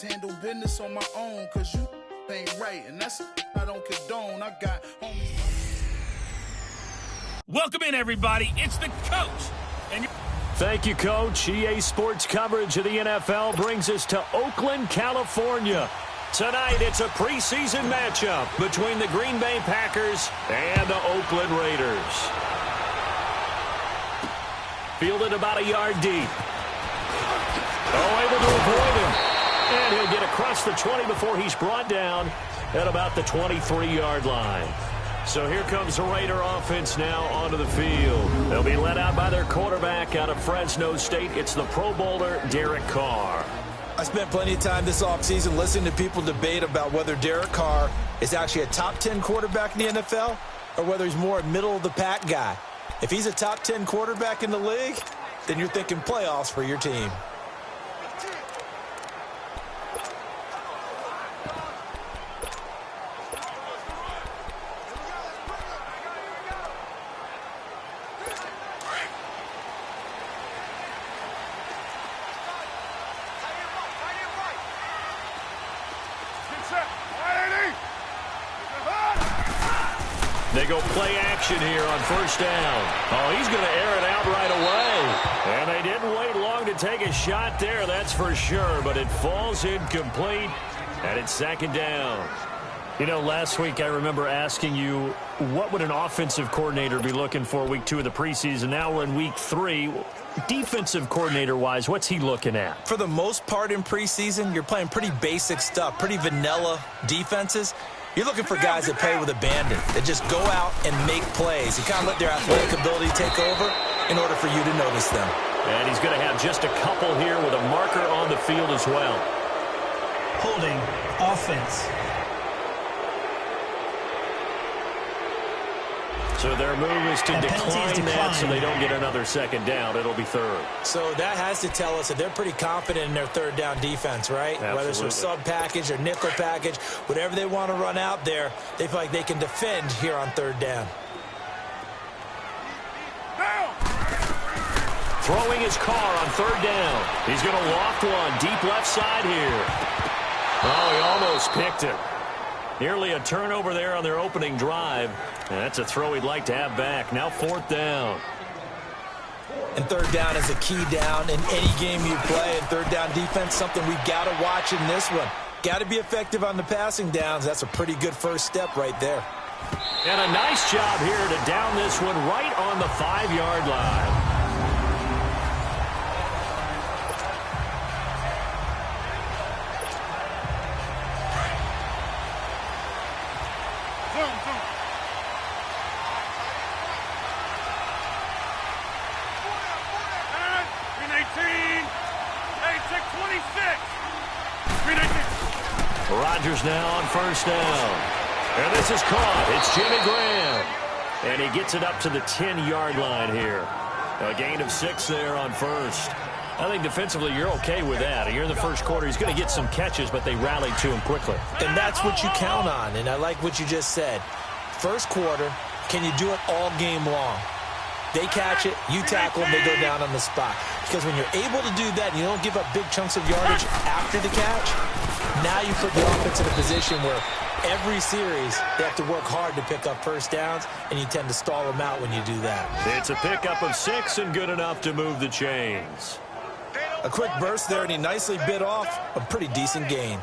to handle business on my own, cause you ain't right, and that's I don't condone. I got homies. Welcome in, everybody. It's the coach. And thank you, Coach. EA Sports coverage of the NFL brings us to Oakland, California. Tonight, it's a preseason matchup between the Green Bay Packers and the Oakland Raiders. Fielded about a yard deep. Oh, able to avoid him. And he'll get across the 20 before he's brought down at about the 23-yard line. So here comes the Raider offense now onto the field. They'll be led out by their quarterback out of Fresno State. It's the Pro Bowler, Derek Carr. I spent plenty of time this offseason listening to people debate about whether Derek Carr is actually a top 10 quarterback in the NFL or whether he's more a middle-of-the-pack guy. If he's a top 10 quarterback in the league, then you're thinking playoffs for your team. They go play action here on first down. Oh, he's going to air it out right away. And they didn't wait long to take a shot there, that's for sure. But it falls incomplete, and it's second down. You know, last week I remember asking you, what would an offensive coordinator be looking for week 2 of the preseason? Now we're in week 3. Defensive coordinator-wise, what's he looking at? For the most part in preseason, you're playing pretty basic stuff, pretty vanilla defenses. You're looking for guys that play with abandon, that just go out and make plays. You kind of let their athletic ability take over in order for you to notice them. And he's going to have just a couple here with a marker on the field as well. Holding offense. So their move is to decline that so they don't get another second down. It'll be third. So that has to tell us that they're pretty confident in their third down defense, right? Absolutely. Whether it's a sub package or nickel package, whatever they want to run out there, they feel like they can defend here on third down. Throwing his car on third down. He's going to loft one deep left side here. Oh, he almost picked it. Nearly a turnover there on their opening drive. And that's a throw he'd like to have back. Now fourth down. And third down is a key down in any game you play. And third down defense, something we got to watch in this one. Got to be effective on the passing downs. That's a pretty good first step right there. And a nice job here to down this one right on the 5-yard line. Rodgers now on first down. And this is caught. It's Jimmy Graham. And he gets it up to the 10-yard line here. A gain of 6 there on first. I think defensively you're okay with that. Here in the first quarter, he's going to get some catches, but they rallied to him quickly. And that's what you count on, and I like what you just said. First quarter, can you do it all game long? They catch it, you tackle them, they go down on the spot. Because when you're able to do that and you don't give up big chunks of yardage after the catch, now you put the offense in a position where every series they have to work hard to pick up first downs, and you tend to stall them out when you do that. It's a pickup of 6 and good enough to move the chains. A quick burst there, and he nicely bit off a pretty decent gain.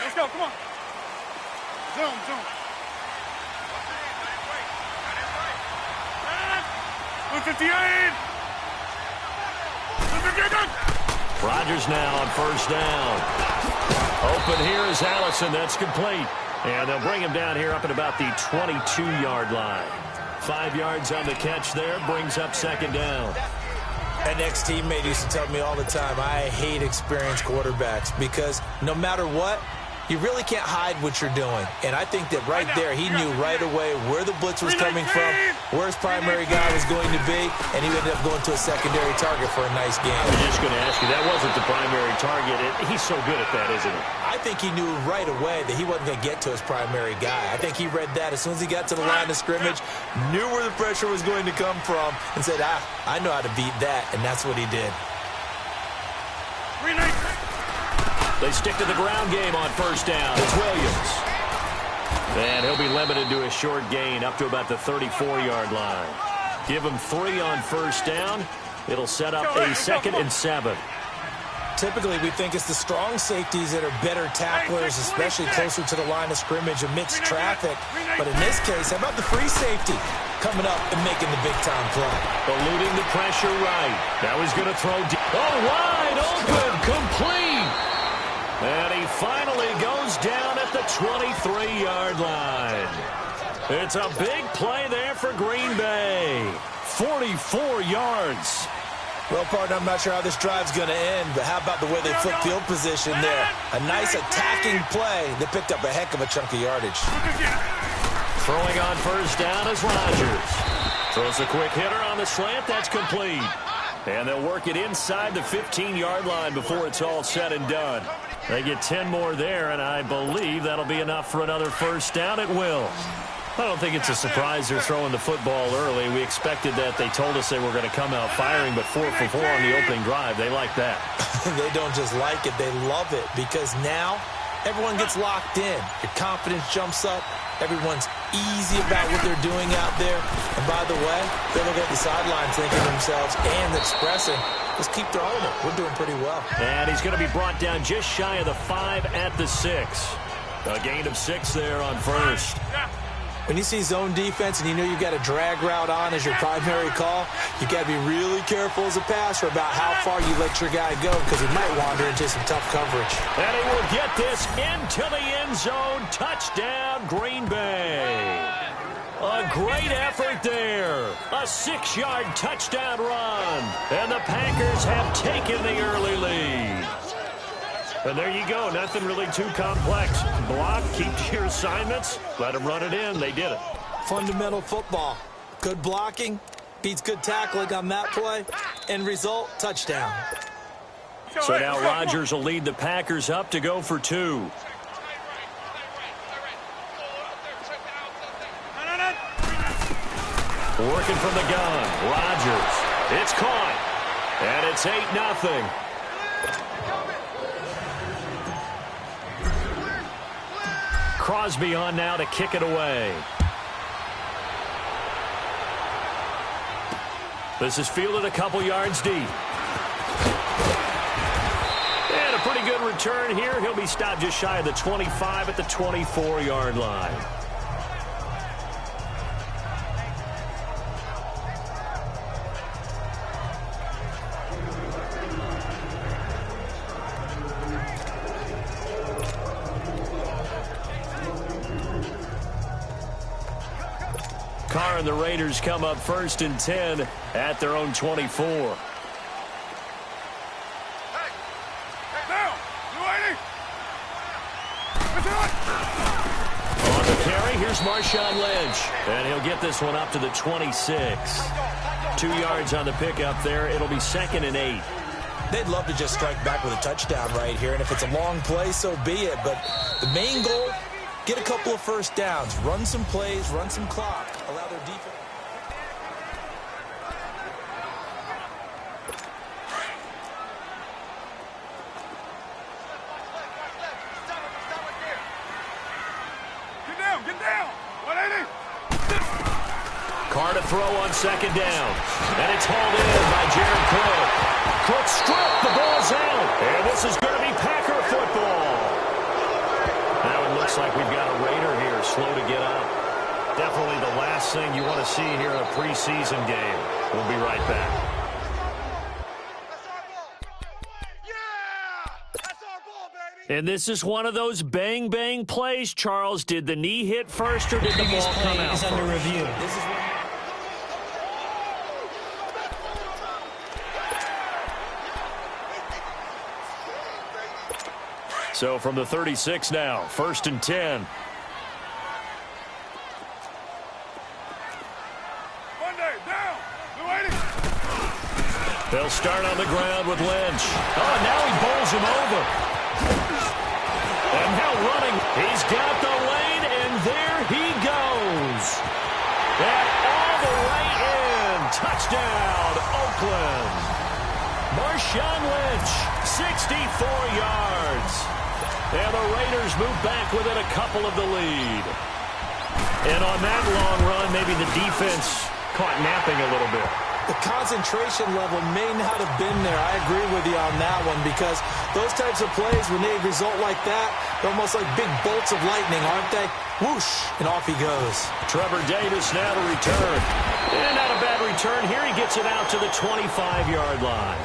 Let's go, come on. Zoom. 158. Rodgers now on first down. Open here is Allison. That's complete. And they'll bring him down here up at about the 22-yard line. 5 yards on the catch there. Brings up second down. An ex-teammate used to tell me all the time, I hate experienced quarterbacks because no matter what, you really can't hide what you're doing. And I think that right there, he knew right away where the blitz was coming from, where his primary guy was going to be, and he ended up going to a secondary target for a nice game. I was just going to ask you, that wasn't the primary target. He's so good at that, isn't he? I think he knew right away that he wasn't going to get to his primary guy. I think he read that as soon as he got to the line of scrimmage, knew where the pressure was going to come from, and said, I know how to beat that, and that's what he did. They stick to the ground game on first down. It's Williams. And he'll be limited to a short gain up to about the 34-yard line. Give him 3 on first down. It'll set up a 2nd and 7. Typically, we think it's the strong safeties that are better tacklers, especially closer to the line of scrimmage amidst traffic. But in this case, how about the free safety coming up and making the big-time play? Eluding the pressure right. Now he's going to throw deep. Oh, wide open, complete. And he finally goes down at the 23-yard line. It's a big play there for Green Bay. 44 yards. Well, partner, I'm not sure how this drive's going to end, but how about the way they flip field position there? A nice attacking play that picked up a heck of a chunk of yardage. Throwing on first down is Rodgers. Throws a quick hitter on the slant. That's complete. And they'll work it inside the 15-yard line before it's all said and done. They get 10 more there, and I believe that'll be enough for another first down. It will. I don't think it's a surprise they're throwing the football early. We expected that. They told us they were going to come out firing, but 4 for 4 on the opening drive. They like that. They don't just like it. They love it because now everyone gets locked in. Your confidence jumps up. Everyone's easy about what they're doing out there. And by the way, they look at the sidelines thinking to themselves and expressing, let's keep throwing it. We're doing pretty well. And he's going to be brought down just shy of the 5 at the 6. A gain of 6 there on first. When you see zone defense and you know you've got a drag route on as your primary call, you've got to be really careful as a passer about how far you let your guy go because he might wander into some tough coverage. And he will get this into the end zone. Touchdown, Green Bay. A great effort there. A 6-yard touchdown run. And the Packers have taken the early lead. And there you go. Nothing really too complex. Block, keep to your assignments, let them run it in. They did it. Fundamental football. Good blocking beats good tackling on that play. End result, touchdown. So now Rodgers will lead the Packers up to go for 2. Working from the gun. Rodgers. It's caught. And it's 8-0. Crosby on now to kick it away. This is fielded a couple yards deep. And a pretty good return here. He'll be stopped just shy of the 25 at the 24-yard line. Carr and the Raiders come up 1st and 10 at their own 24. On the carry, here's Marshawn Lynch. And he'll get this one up to the 26. 2 yards on the pickup there. It'll be 2nd and 8. They'd love to just strike back with a touchdown right here. And if it's a long play, so be it. But the main goal, get a couple of first downs, run some plays, run some clock, allow their defense. Get down! 180! Carr to throw on 2nd down. And it's hauled in by Jared Cook. Cook stripped, the ball's out. And this is going to be Packer football. Now it looks like we've got a Raider here, slow to get up. Definitely the last thing you want to see here in a preseason game. We'll be right back. And this is one of those bang-bang plays, Charles. Did the knee hit first or did the ball come out is first? under review. So from the 36 now, 1st and 10. They'll start on the ground with Lynch. Oh, now he bowls him over. And now running. He's got the lane, and there he goes. And all the way in. Touchdown, Oakland. Marshawn Lynch, 64 yards. And the Raiders move back within a couple of the lead. And on that long run, maybe the defense caught napping a little bit. The concentration level may not have been there. I agree with you on that one, because those types of plays, when they result like that, they're almost like big bolts of lightning, aren't they? Whoosh, and off he goes. Trevor Davis now to return. And not a bad return here. He gets it out to the 25-yard line.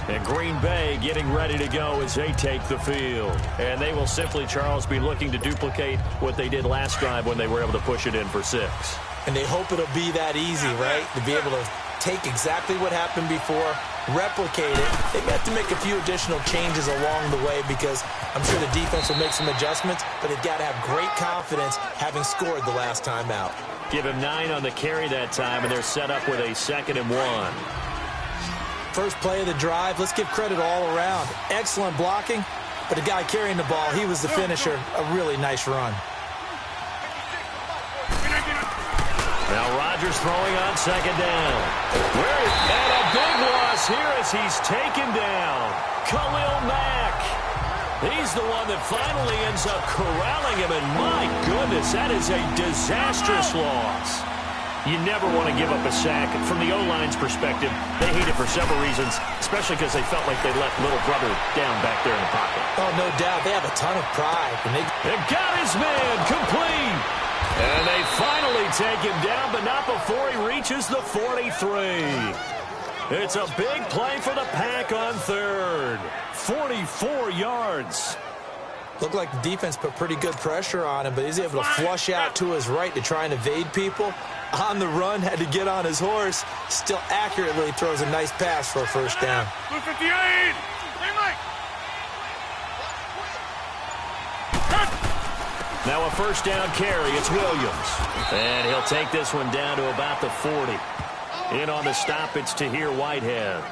And Green Bay getting ready to go as they take the field. And they will simply, Charles, be looking to duplicate what they did last drive when they were able to push it in for 6. And they hope it'll be that easy, right? To be able to take exactly what happened before, replicate it. They may have to make a few additional changes along the way, because I'm sure the defense will make some adjustments, but they've got to have great confidence having scored the last time out. Give him 9 on the carry that time, and they're set up with a 2nd and 1. First play of the drive, let's give credit all around. Excellent blocking, but the guy carrying the ball, he was the finisher. A really nice run. Now Rodgers throwing on 2nd down. And a big loss here as he's taken down. Khalil Mack. He's the one that finally ends up corralling him, and my goodness, that is a disastrous loss. You never want to give up a sack. From the O-line's perspective, they hate it for several reasons, especially because they felt like they left little brother down back there in the pocket. Oh, no doubt. They have a ton of pride. They got his man complete. And they finally take him down, but not before he reaches the 43. It's a big play for the Pack on 3rd. 44 yards. Looked like the defense put pretty good pressure on him, but he's able to flush out to his right to try and evade people. On the run, had to get on his horse. Still accurately throws a nice pass for a 1st down. Now a 1st down carry. It's Williams. And he'll take this one down to about the 40. In on the stop, it's Tahir Whitehead.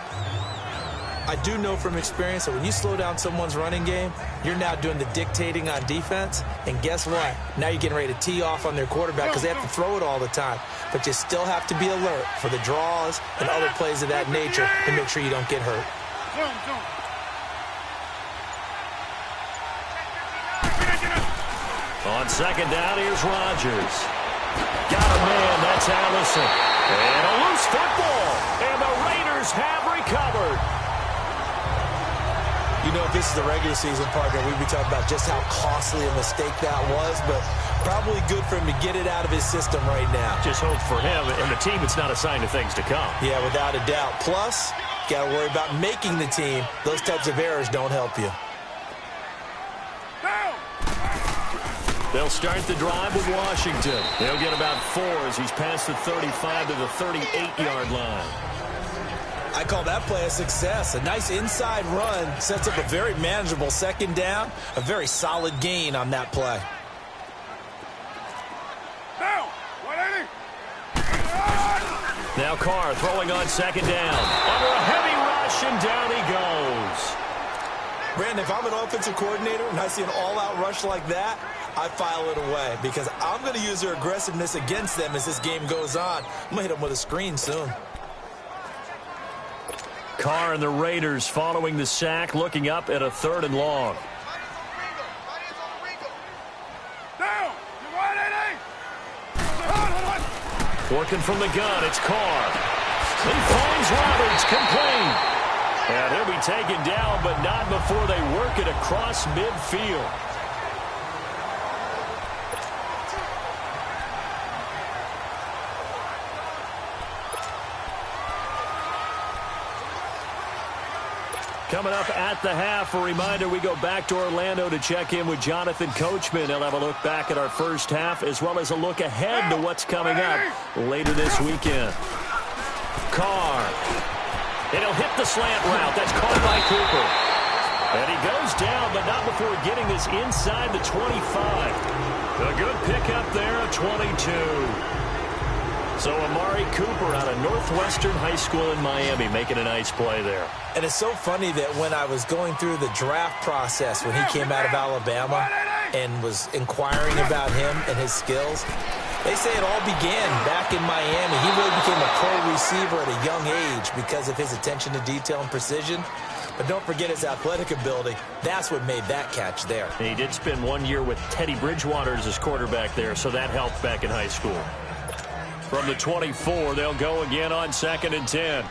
I do know from experience that when you slow down someone's running game, you're now doing the dictating on defense. And guess what? Now you're getting ready to tee off on their quarterback because they have to throw it all the time. But you still have to be alert for the draws and other plays of that nature to make sure you don't get hurt. On 2nd down, here's Rodgers. Got a man, that's Allison. And a loose football. And the Raiders have recovered. You know, if this is the regular season, partner, we'd be talking about just how costly a mistake that was, but probably good for him to get it out of his system right now. Just hope for him and the team it's not a sign of things to come. Yeah, without a doubt. Plus, got to worry about making the team. Those types of errors don't help you. They'll start the drive with Washington. They'll get about 4 as he's past the 35 to the 38-yard line. I call that play a success. A nice inside run sets up a very manageable 2nd down. A very solid gain on that play. Now Carr throwing on 2nd down. Under a heavy rush, and down he goes. Brandon, if I'm an offensive coordinator and I see an all-out rush like that, I file it away because I'm going to use their aggressiveness against them as this game goes on. I'm going to hit them with a screen soon. Carr and the Raiders following the sack, looking up at a 3rd and long. Working from the gun, it's Carr. He finds Roberts, complete. And he'll be taken down, but not before they work it across midfield. Coming up at the half, a reminder, we go back to Orlando to check in with Jonathan Coachman. He'll have a look back at our first half as well as a look ahead to what's coming up later this weekend. Carr And he'll hit the slant route. That's caught by Cooper. And he goes down, but not before getting this inside the 25. A good pickup there, a 22. So Amari Cooper out of Northwestern High School in Miami making a nice play there. And it's so funny that when I was going through the draft process when he came out of Alabama and was inquiring about him and his skills, they say it all began back in Miami. He really became a pro receiver at a young age because of his attention to detail and precision. But don't forget his athletic ability. That's what made that catch there. And he did spend 1 year with Teddy Bridgewater as his quarterback there, so that helped back in high school. From the 24, they'll go again on 2nd and 10.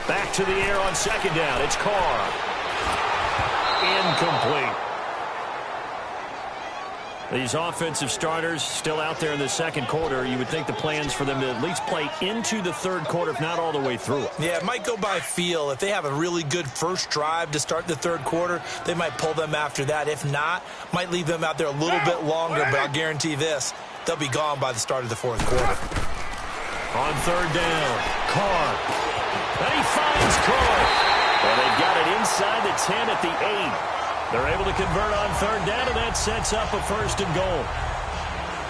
Back to the air on 2nd down. It's Carr. Incomplete. These offensive starters still out there in the second quarter. You would think the plans for them to at least play into the third quarter, if not all the way through it. Yeah, it might go by feel. If they have a really good first drive to start the third quarter, they might pull them after that. If not, might leave them out there a little bit longer, but I'll guarantee this, they'll be gone by the start of the fourth quarter. On 3rd down, Carr. And he finds Carr. And they've got it inside the 10 at the 8. They're able to convert on 3rd down, and that sets up a 1st and goal.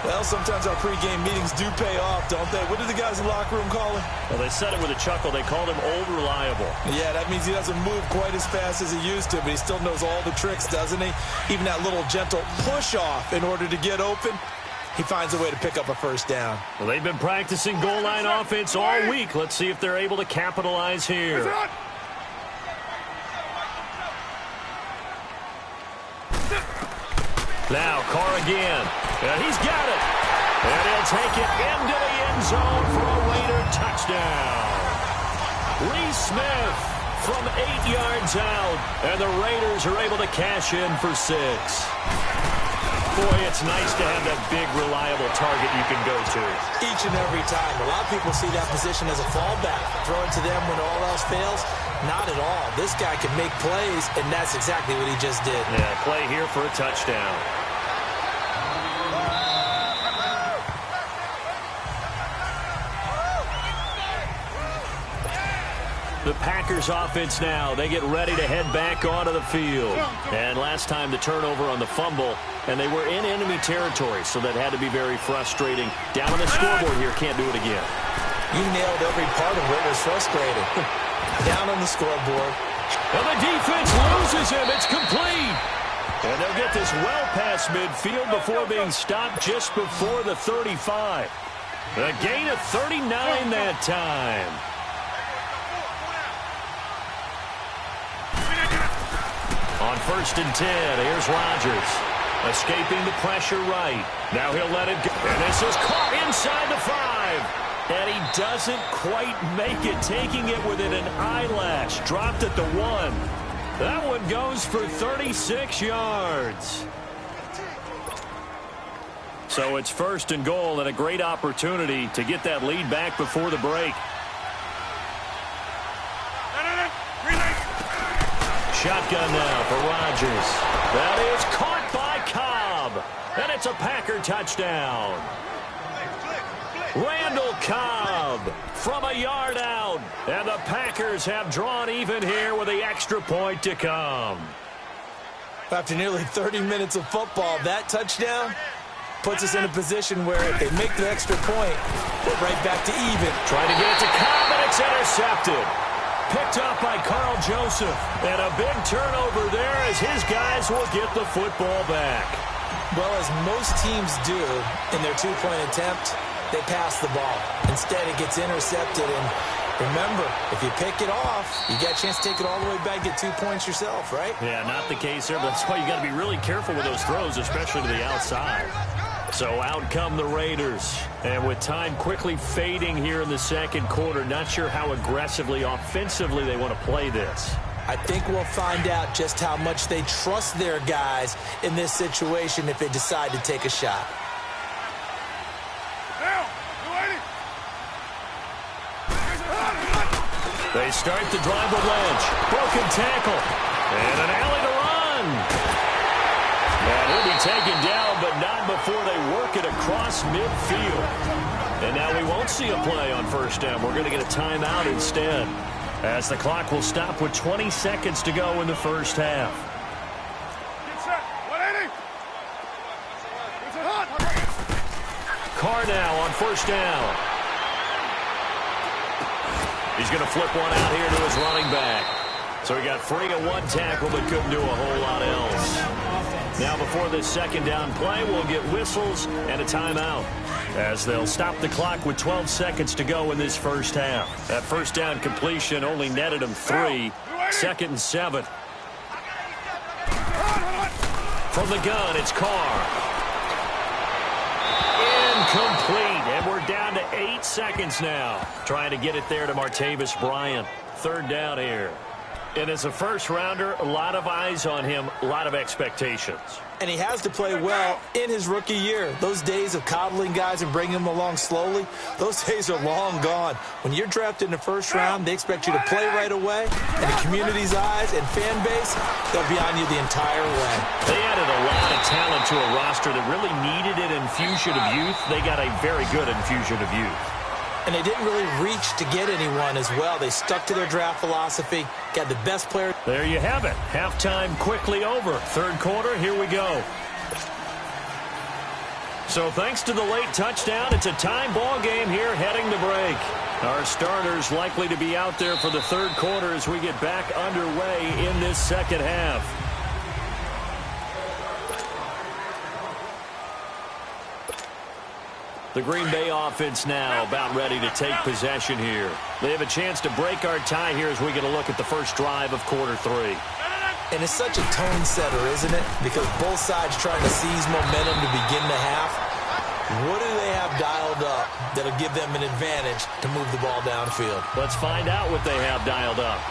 Well, sometimes our pregame meetings do pay off, don't they? What did the guys in the locker room call him? Well, they said it with a chuckle. They called him Old Reliable. Yeah, that means he doesn't move quite as fast as he used to, but he still knows all the tricks, doesn't he? Even that little gentle push-off in order to get open, he finds a way to pick up a 1st down. Well, they've been practicing goal line offense all week. Let's see if they're able to capitalize here. Now, Carr again. And he's got it. And he'll take it into the end zone for a Raider touchdown. Lee Smith from 8 yards out. And the Raiders are able to cash in for 6. Boy, it's nice to have that big, reliable target you can go to. Each and every time. A lot of people see that position as a fallback. Throw it to them when all else fails. Not at all. This guy can make plays, and that's exactly what he just did. Yeah, play here for a touchdown. The Packers offense now. They get ready to head back onto the field. And last time the turnover on the fumble, and they were in enemy territory, so that had to be very frustrating. Down on the scoreboard here, can't do it again. You nailed every part of what was frustrating. Down on the scoreboard. And the defense loses him. It's complete. And they'll get this well past midfield before being stopped just before the 35. A gain of 39 that time. On 1st and 10, here's Rodgers. Escaping the pressure right. Now he'll let it go. And this is caught inside the 5. And he doesn't quite make it, taking it within an eyelash. Dropped at the 1. That one goes for 36 yards. So it's 1st and goal, and a great opportunity to get that lead back before the break. Shotgun now for Rodgers. That is caught by Cobb. And it's a Packer touchdown. Randall Cobb from a yard out. And the Packers have drawn even here with the extra point to come. After nearly 30 minutes of football, that touchdown puts us in a position where if they make the extra point, we're right back to even. Trying to get it to Cobb, and it's intercepted. Picked up by Carl Joseph. And a big turnover there as his guys will get the football back. Well, as most teams do in their two-point attempt, they pass the ball. Instead, it gets intercepted. And remember, if you pick it off, you got a chance to take it all the way back, get 2 points yourself, right? Yeah, not the case there, but that's why you got to be really careful with those throws, especially to the outside. So out come the Raiders. And with time quickly fading here in the second quarter, not sure how aggressively, offensively they want to play this. I think we'll find out just how much they trust their guys in this situation if they decide to take a shot. They start the drive with Lynch. Broken tackle. And an alley to run. And he'll be taken down, but not before they work it across midfield. And now we won't see a play on first down. We're going to get a timeout instead, as the clock will stop with 20 seconds to go in the first half. Carr now on first down. He's going to flip one out here to his running back. So he got free of one tackle but couldn't do a whole lot else. Now before this second down play, we'll get whistles and a timeout, as they'll stop the clock with 12 seconds to go in this first half. That first down completion only netted him 3. 2nd and 7. From the gun, it's Carr. Incomplete, and we're down to 8 seconds now. Trying to get it there to Martavis Bryant. 3rd down here. And as a first-rounder, a lot of eyes on him, a lot of expectations. And he has to play well in his rookie year. Those days of coddling guys and bringing them along slowly, those days are long gone. When you're drafted in the first round, they expect you to play right away. And the community's eyes and fan base, they'll be on you the entire way. They added a lot of talent to a roster that really needed an infusion of youth. They got a very good infusion of youth. And they didn't really reach to get anyone as well. They stuck to their draft philosophy, got the best player. There you have it. Halftime quickly over. 3rd quarter, here we go. So thanks to the late touchdown, it's a time ball game here heading to break. Our starters likely to be out there for the 3rd quarter as we get back underway in this second half. The Green Bay offense now about ready to take possession here. They have a chance to break our tie here as we get a look at the first drive of quarter 3. And it's such a tone setter, isn't it? Because both sides trying to seize momentum to begin the half. What do they have dialed up that'll give them an advantage to move the ball downfield? Let's find out what they have dialed up.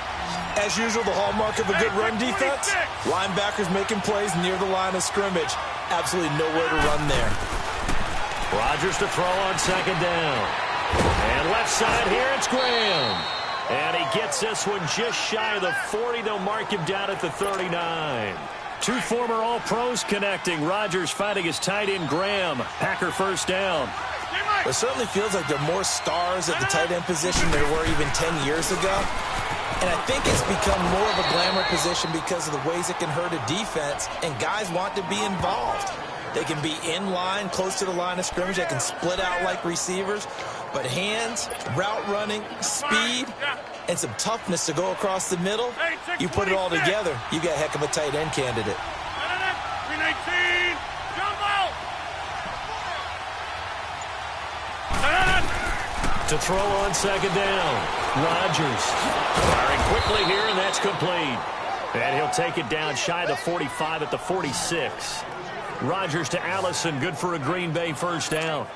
As usual, the hallmark of a good run defense, linebackers making plays near the line of scrimmage. Absolutely nowhere to run there. Rodgers to throw on 2nd down. And left side here, it's Graham. And he gets this one just shy of the 40. They'll mark him down at the 39. 2 former All-Pros connecting. Rodgers fighting his tight end, Graham. Packer first down. It certainly feels like there are more stars at the tight end position than there were even 10 years ago. And I think it's become more of a glamour position because of the ways it can hurt a defense, and guys want to be involved. They can be in line, close to the line of scrimmage. They can split out like receivers. But hands, route running, speed, and some toughness to go across the middle, you put it all together, you got a heck of a tight end candidate. To throw on 2nd down. Rodgers firing quickly here, and that's complete. And he'll take it down shy of the 45 at the 46. Rodgers to Allison, good for a Green Bay first down.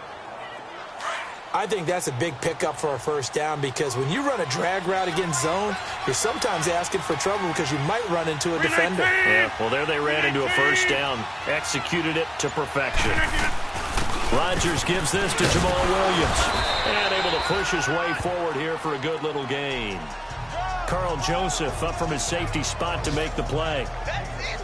I think that's a big pickup for a first down, because when you run a drag route against zone, you're sometimes asking for trouble because you might run into a defender. Yeah, well, there they ran into a first down. Executed it to perfection. Rodgers gives this to Jamal Williams. And able to push his way forward here for a good little gain. Carl Joseph up from his safety spot to make the play.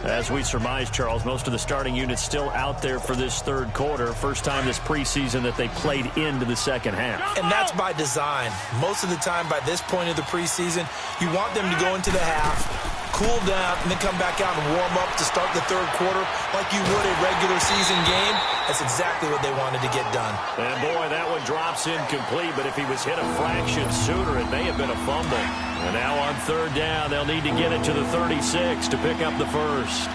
As we surmise, Charles, most of the starting units still out there for this 3rd quarter. First time this preseason that they played into the second half. And that's by design. Most of the time by this point of the preseason, you want them to go into the half, cool down, and then come back out and warm up to start the 3rd quarter like you would a regular season game. That's exactly what they wanted to get done. And boy, that one drops incomplete, but if he was hit a fraction sooner, it may have been a fumble. And now on 3rd down, they'll need to get it to the 36 to pick up the first. Come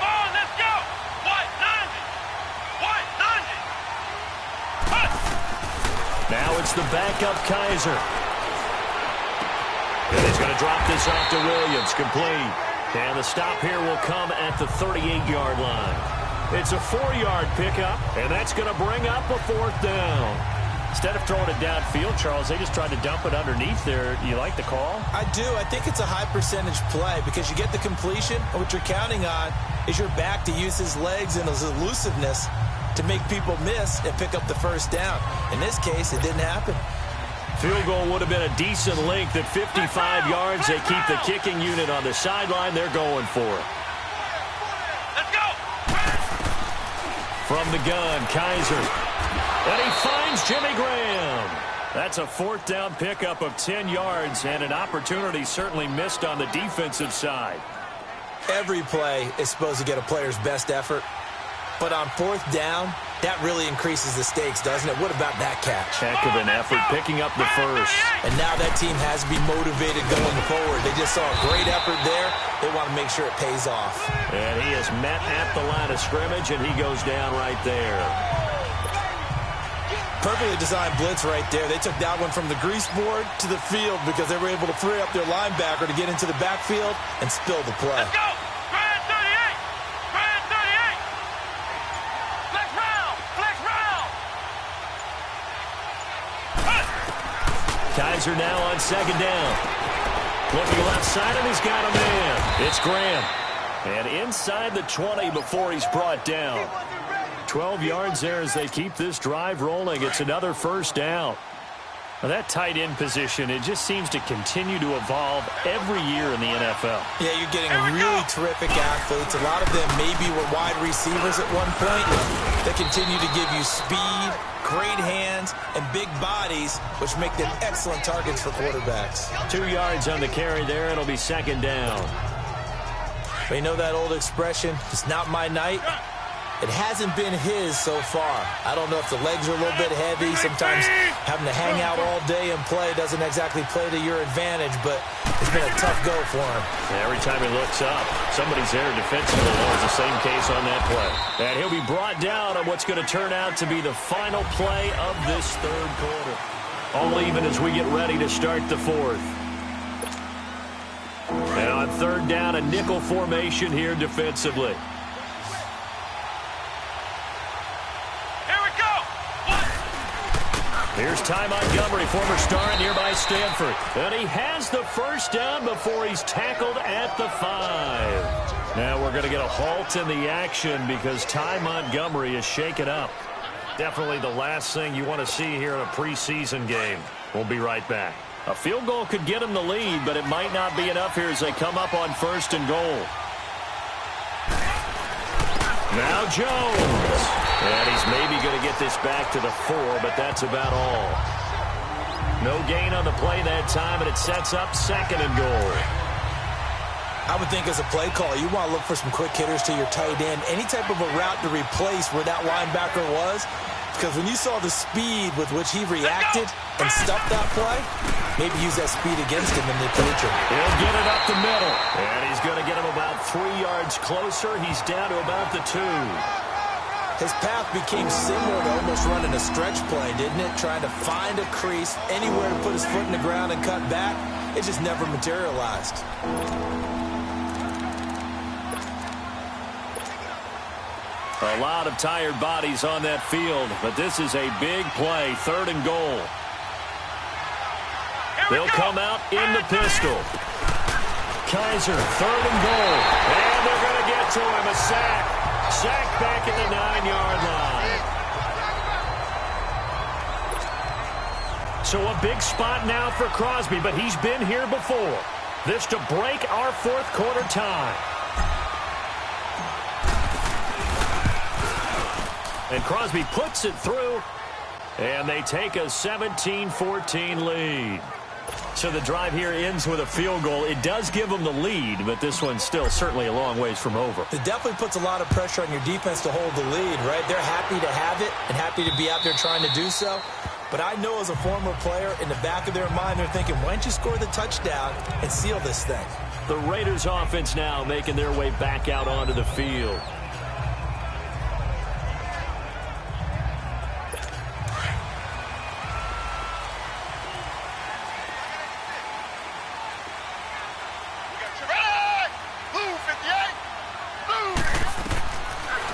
on, let's go! White 90! Now it's the backup Kaiser. And he's going to drop this off to Williams, complete. And the stop here will come at the 38-yard line. It's a 4-yard pickup, and that's going to bring up a 4th down. Instead of throwing it downfield, Charles, they just tried to dump it underneath there. You like the call? I do. I think it's a high-percentage play because you get the completion, and what you're counting on is your back to use his legs and his elusiveness to make people miss and pick up the first down. In this case, it didn't happen. Field goal would have been a decent length at 55 yards. They keep the kicking unit on the sideline. They're going for it. From the gun, Kaiser. And he finds Jimmy Graham. That's a fourth down pickup of 10 yards and an opportunity certainly missed on the defensive side. Every play is supposed to get a player's best effort, but on fourth down, that really increases the stakes, doesn't it? What about that catch? Heck of an effort picking up the first. And now that team has to be motivated going forward. They just saw a great effort there. They want to make sure it pays off. And he is met at the line of scrimmage, and he goes down right there. Perfectly designed blitz right there. They took that one from the grease board to the field because they were able to free up their linebacker to get into the backfield and spill the play. Let's go! Grand 38! Grand 38! Flex round! Flex round! Kaiser now on second down. Looking left side, and he's got a man. It's Graham. And inside the 20 before he's brought down. 12 yards there as they keep this drive rolling. It's another first down. Now that tight end position, it just seems to continue to evolve every year in the NFL. Yeah, you're getting really terrific athletes. A lot of them maybe were wide receivers at one point. They continue to give you speed, great hands, and big bodies, which make them excellent targets for quarterbacks. 2 yards on the carry there. It'll be second down. But you know that old expression, it's not my night? It hasn't been his so far. I don't know if the legs are a little bit heavy. Sometimes having to hang out all day and play doesn't exactly play to your advantage, but it's been a tough go for him. Every time he looks up, somebody's there defensively. That was the same case on that play. And he'll be brought down on what's going to turn out to be the final play of this third quarter. All even as we get ready to start the fourth. And on third down, a nickel formation here defensively. Here's Ty Montgomery, former star at nearby Stanford. And he has the first down before he's tackled at the 5. Now we're going to get a halt in the action because Ty Montgomery is shaken up. Definitely the last thing you want to see here in a preseason game. We'll be right back. A field goal could get him the lead, but it might not be enough here as they come up on first and goal. Now Jones. And he's maybe going to get this back to the 4, but that's about all. No gain on the play that time, and it sets up second and goal. I would think as a play caller, you want to look for some quick hitters to your tight end. Any type of a route to replace where that linebacker was. Because when you saw the speed with which he reacted and stuffed that play, maybe use that speed against him in the future. He'll get it up the middle. And he's going to get him about 3 yards closer. He's down to about the 2. His path became similar to almost running a stretch play, didn't it? Trying to find a crease, anywhere to put his foot in the ground and cut back. It just never materialized. A lot of tired bodies on that field, but this is a big play, third and goal. They'll come out in the pistol. Kaiser, third and goal. And they're going to get to him, a sack. Sack back at the 9-yard line. So a big spot now for Crosby, but he's been here before. This to break our fourth quarter tie. And Crosby puts it through, and they take a 17-14 lead. So the drive here ends with a field goal. It does give them the lead, but this one's still certainly a long ways from over. It definitely puts a lot of pressure on your defense to hold the lead, right? They're happy to have it and happy to be out there trying to do so. But I know as a former player, in the back of their mind, they're thinking, why don't you score the touchdown and seal this thing? The Raiders offense now making their way back out onto the field.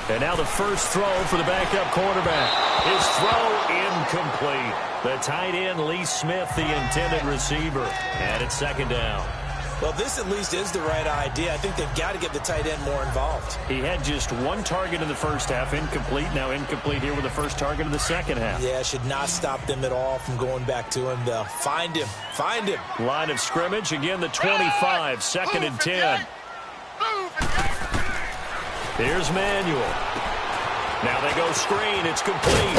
And now the first throw for the backup quarterback. His throw incomplete. The tight end, Lee Smith, the intended receiver. And it's second down. Well, this at least is the right idea. I think they've got to get the tight end more involved. He had just one target in the first half, incomplete. Now incomplete here with the first target in the second half. Yeah, should not stop them at all from going back to him, though. Find him. Find him. Line of scrimmage, again the 25, second and 10. Here's Manuel. Now they go screen. It's complete.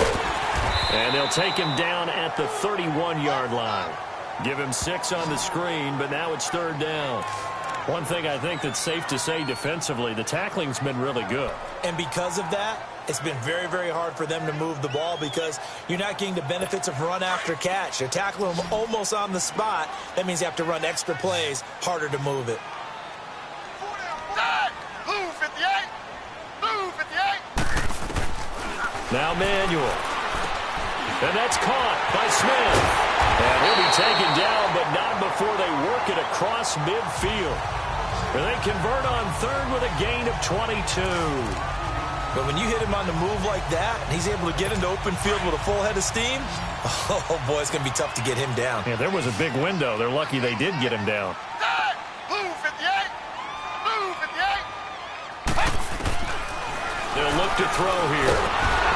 And they'll take him down at the 31-yard line. Give him 6 on the screen, but now it's third down. One thing I think that's safe to say defensively, the tackling's been really good. And because of that, it's been very, very hard for them to move the ball because you're not getting the benefits of run after catch. You're tackling them almost on the spot. That means you have to run extra plays, harder to move it. Blue 58. Blue 58. Now Manuel. And that's caught by Smith. And he'll be taken down, but not before they work it across midfield. And they convert on third with a gain of 22. But when you hit him on the move like that, and he's able to get into open field with a full head of steam, oh, boy, it's going to be tough to get him down. Yeah, there was a big window. They're lucky they did get him down. Blue 58. Blue 58. They'll look to throw here.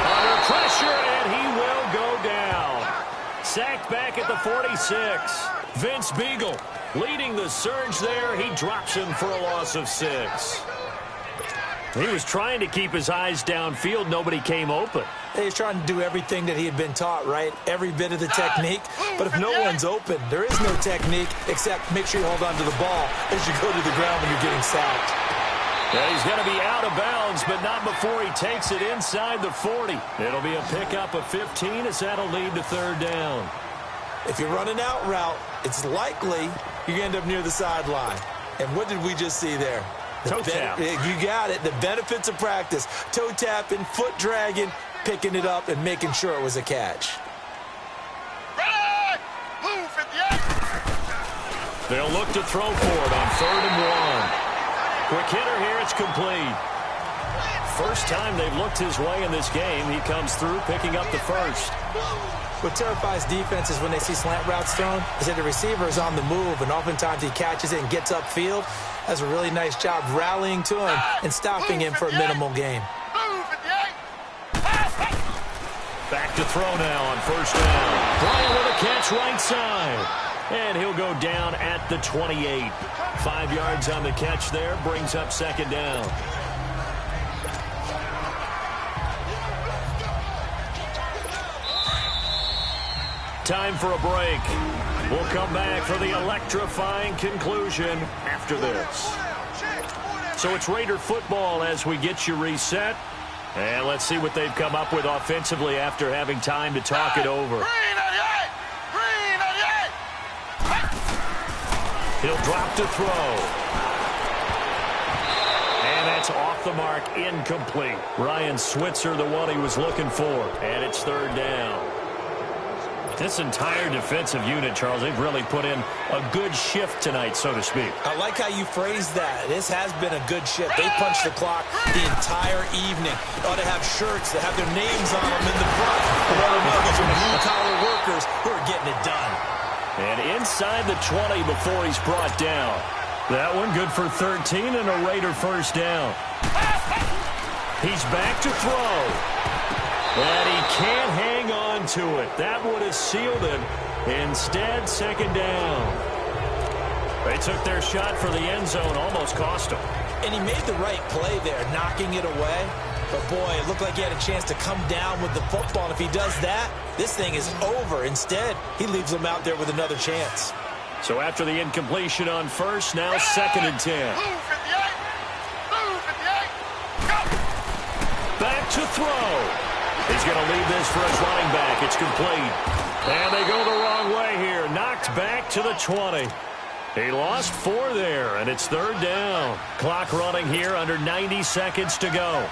Under pressure, and he will go down. Sacked back at the 46. Vince Beagle leading the surge there. He drops him for a loss of 6. He was trying to keep his eyes downfield. Nobody came open. He's trying to do everything that he had been taught, right? Every bit of the technique. But if no one's open, there is no technique except make sure you hold on to the ball as you go to the ground when you're getting sacked. Yeah, he's going to be out of bounds, but not before he takes it inside the 40. It'll be a pickup of 15 as that'll lead to third down. If you're running out route, it's likely you're going to end up near the sideline. And what did we just see there? Toe tap. You got it. The benefits of practice. Toe tapping, foot dragging, picking it up, and making sure it was a catch. Ready! Blue 58. They'll look to throw for it on 3rd and 1. Quick hitter here. It's complete. First time they've looked his way in this game. He comes through picking up the first. What terrifies defenses when they see slant routes thrown is that the receiver is on the move, and oftentimes he catches it and gets upfield. Does a really nice job rallying to him and stopping him for a minimal gain. Back to throw now on first down. Bryant with a catch right side. And he'll go down at the 28. 5 yards on the catch there. Brings up second down. Time for a break. We'll come back for the electrifying conclusion after this. So it's Raider football as we get you reset. And let's see what they've come up with offensively after having time to talk it over. He'll drop to throw. And that's off the mark, incomplete. Ryan Switzer, the one he was looking for. And it's third down. This entire defensive unit, Charles, they've really put in a good shift tonight, so to speak. I like how you phrased that. This has been a good shift. They punched the clock the entire evening. They ought to have shirts that have their names on them in the front. But all know these are blue-collar workers who are getting it done. And inside the 20 before he's brought down. That one good for 13 and a Raider first down. He's back to throw. And he can't hang on to it. That would have sealed him. Instead, second down. They took their shot for the end zone, almost cost him. And he made the right play there, knocking it away. But, boy, it looked like he had a chance to come down with the football. And if he does that, this thing is over. Instead, he leaves him out there with another chance. So after the incompletion on first, now second and 10. Back to throw. He's going to leave this for his running back. It's complete. And they go the wrong way here. Knocked back to the 20. He lost 4 there, and it's third down. Clock running here under 90 seconds to go.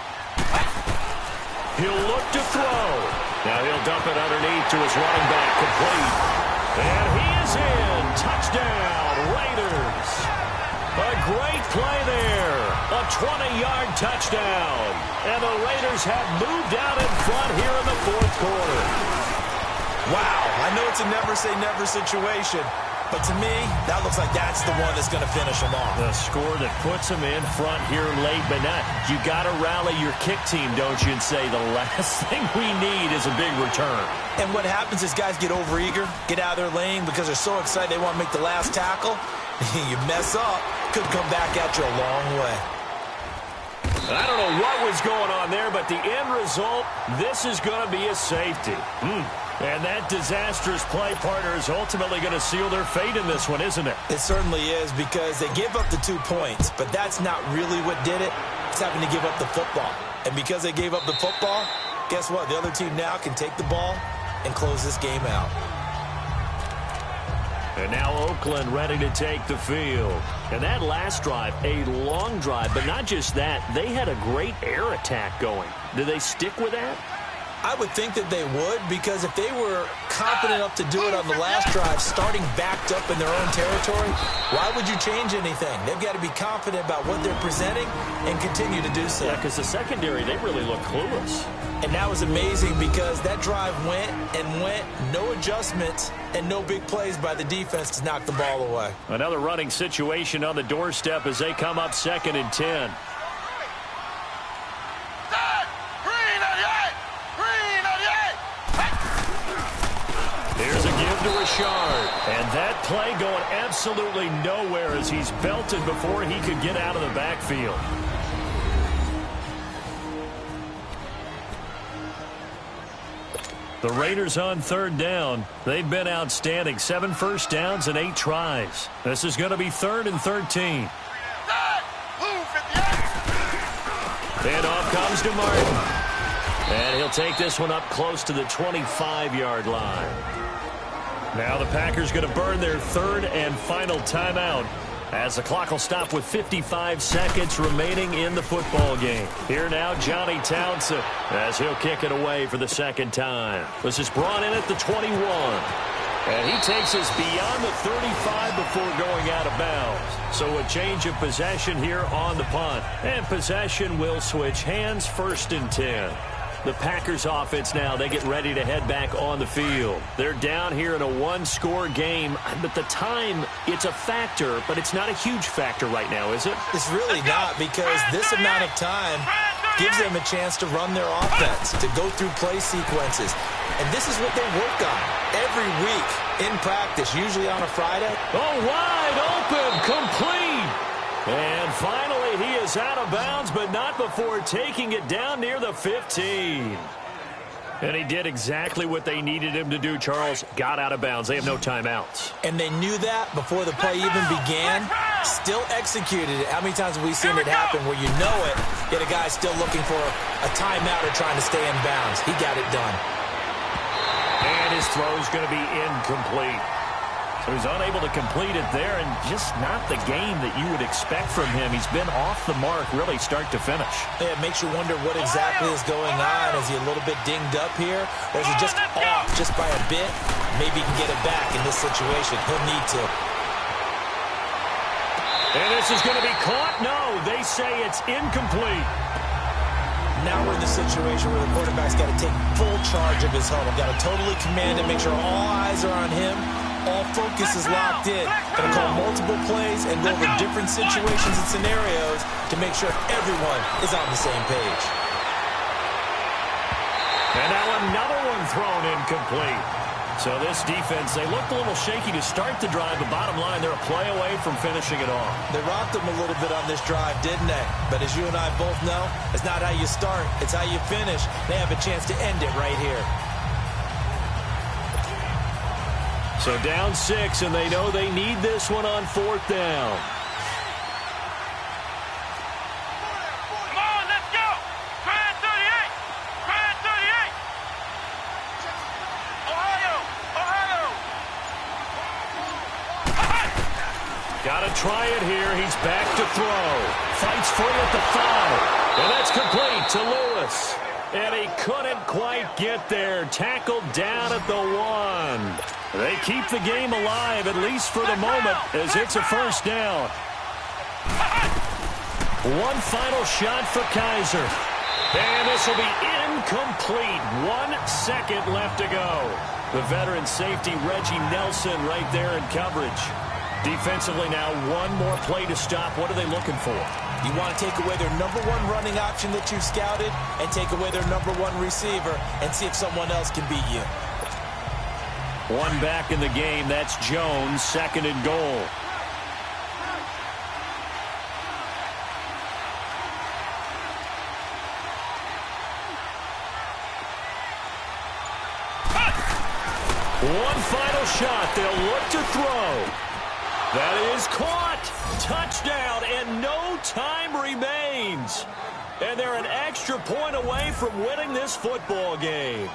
He'll look to throw. Now he'll dump it underneath to his running back. Complete. And he is in. Touchdown, Raiders. A great play there. A 20-yard touchdown. And the Raiders have moved out in front here in the fourth quarter. Wow, I know it's a never-say-never situation, but to me, that looks like that's the one that's going to finish them off. The score that puts them in front here late, but not. You got to rally your kick team, don't you, and say the last thing we need is a big return. And what happens is guys get overeager, get out of their lane because they're so excited they want to make the last tackle. You mess up, could come back at you a long way. I don't know what was going on there, but the end result, this is going to be a safety. And that disastrous play, partner, is ultimately going to seal their fate in this one, isn't it? It certainly is, because they gave up the 2 points, but that's not really what did it. It's having to give up the football. And because they gave up the football, guess what? The other team now can take the ball and close this game out. And now Oakland ready to take the field. And that last drive, a long drive, but not just that, they had a great air attack going. Do they stick with that? I would think that they would, because if they were confident enough to do it on the last drive, starting backed up in their own territory, why would you change anything? They've got to be confident about what they're presenting and continue to do so. Yeah, because the secondary, they really look clueless. And that was amazing, because that drive went and went, no adjustments and no big plays by the defense to knock the ball away. Another running situation on the doorstep as they come up 2nd and 10. Here's a give to Richard. And that play going absolutely nowhere as he's belted before he could get out of the backfield. The Raiders on 3rd down. They've been outstanding. 7 first downs and 8 tries. This is going to be 3rd and 13. And off comes to Martin. And he'll take this one up close to the 25-yard line. Now the Packers going to burn their 3rd and final timeout, as the clock will stop with 55 seconds remaining in the football game. Here now, Johnny Townsend, as he'll kick it away for the 2nd time. This is brought in at the 21. And he takes us beyond the 35 before going out of bounds. So a change of possession here on the punt. And possession will switch hands, 1st and 10. The Packers offense now, they get ready to head back on the field. They're down here in a 1-score game, but the time, it's a factor, but it's not a huge factor right now, is it? It's really not, because this amount of time gives them a chance to run their offense, to go through play sequences. And this is what they work on every week in practice, usually on a Friday. Oh, wide open, complete. And finally, he is out of bounds, but not before taking it down near the 15. And he did exactly what they needed him to do, Charles. Got out of bounds. They have no timeouts. And they knew that before the play even began, still executed it. How many times have we seen it happen where you know it, yet a guy's still looking for a timeout or trying to stay in bounds? He got it done. And his throw is going to be incomplete. So he's unable to complete it there, and just not the game that you would expect from him. He's been off the mark, really, start to finish. Yeah, it makes you wonder what exactly is going on. Is he a little bit dinged up here, or is he just off just by a bit? Maybe he can get it back in this situation. He'll need to. And this is going to be caught? No, they say it's incomplete. Now we're in the situation where the quarterback's got to take full charge of his huddle. Got to totally command it, make sure all eyes are on him. All focus is locked in. Going to call multiple plays and go over different situations and scenarios to make sure everyone is on the same page. And now another one thrown incomplete. So this defense, they looked a little shaky to start the drive, but bottom line, they're a play away from finishing it off. They rocked them a little bit on this drive, didn't they? But as you and I both know, it's not how you start, it's how you finish. They have a chance to end it right here. So down 6, and they know they need this one on 4th down. Come on, let's go. Try 38. Try 38. Ohio. Got to try it here. He's back to throw. Fights free at the 5. And that's complete to Lewis. And he couldn't quite get there. Tackled down at the 1. They keep the game alive, at least for the moment, as it's a 1st down. One final shot for Kaiser. And this will be incomplete. 1 second left to go. The veteran safety, Reggie Nelson, right there in coverage. Defensively now, one more play to stop. What are they looking for? You want to take away their #1 running option that you've scouted and take away their #1 receiver and see if someone else can beat you. One back in the game. That's Jones, 2nd and goal. One final shot. They'll look to throw. That is caught. Touchdown, and no time remains. And they're an extra point away from winning this football game.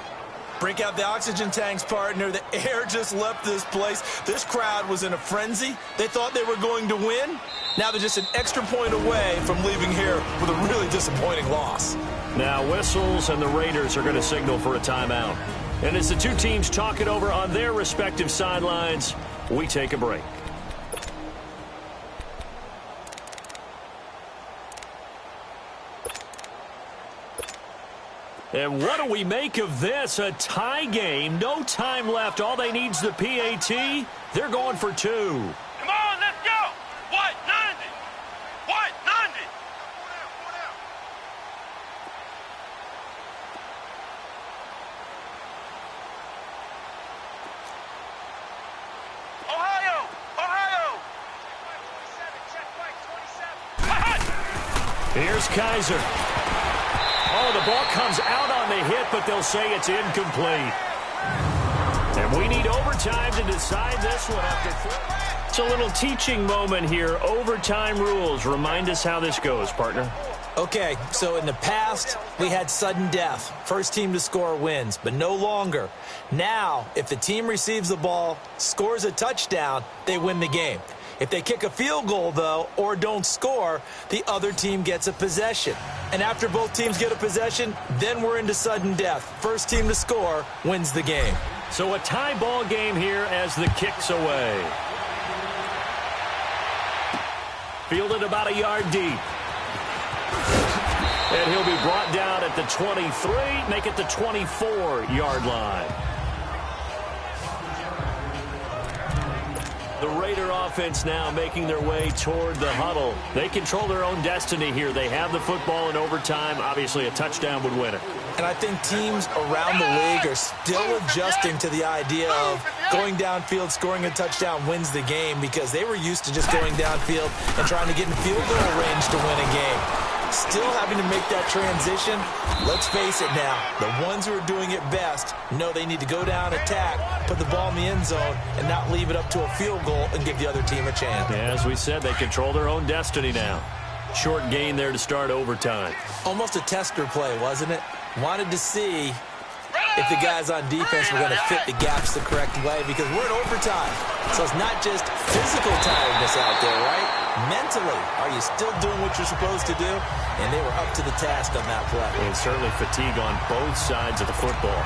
Break out the oxygen tanks, partner. The air just left this place. This crowd was in a frenzy. They thought they were going to win. Now they're just an extra point away from leaving here with a really disappointing loss. Now whistles, and the Raiders are going to signal for a timeout. And as the two teams talk it over on their respective sidelines, we take a break. And what do we make of this? A tie game. No time left. All they need is the PAT. They're going for two. Come on, let's go. White 90. White 90. Ohio. Ohio. Check 27. Here's Kaiser. Oh, the ball comes out on the hit, but they'll say it's incomplete. And we need overtime to decide this one after four. It's a little teaching moment here. Overtime rules. Remind us how this goes, partner. Okay, so in the past, we had sudden death. First team to score wins, but no longer. Now, if the team receives the ball, scores a touchdown, they win the game. If they kick a field goal, though, or don't score, the other team gets a possession. And after both teams get a possession, then we're into sudden death. First team to score wins the game. So a tie ball game here as the kick's away. Fielded about a yard deep. And he'll be brought down at the 23, make it the 24-yard line. The Raider offense now making their way toward the huddle. They control their own destiny here. They have the football in overtime. Obviously, a touchdown would win it. And I think teams around the league are still adjusting to the idea of going downfield, scoring a touchdown wins the game, because they were used to just going downfield and trying to get in field goal range to win a game. Still having to make that transition. Let's face it now, the ones who are doing it best know they need to go down, attack, put the ball in the end zone, and not leave it up to a field goal and give the other team a chance. Yeah, as we said, they control their own destiny now. Short gain there to start overtime. Almost a tester play, wasn't it? Wanted to see if the guys on defense were going to fit the gaps the correct way, because we're in overtime. So it's not just physical tiredness out there, right? Mentally, are you still doing what you're supposed to do? And they were up to the task on that play. And certainly fatigue on both sides of the football.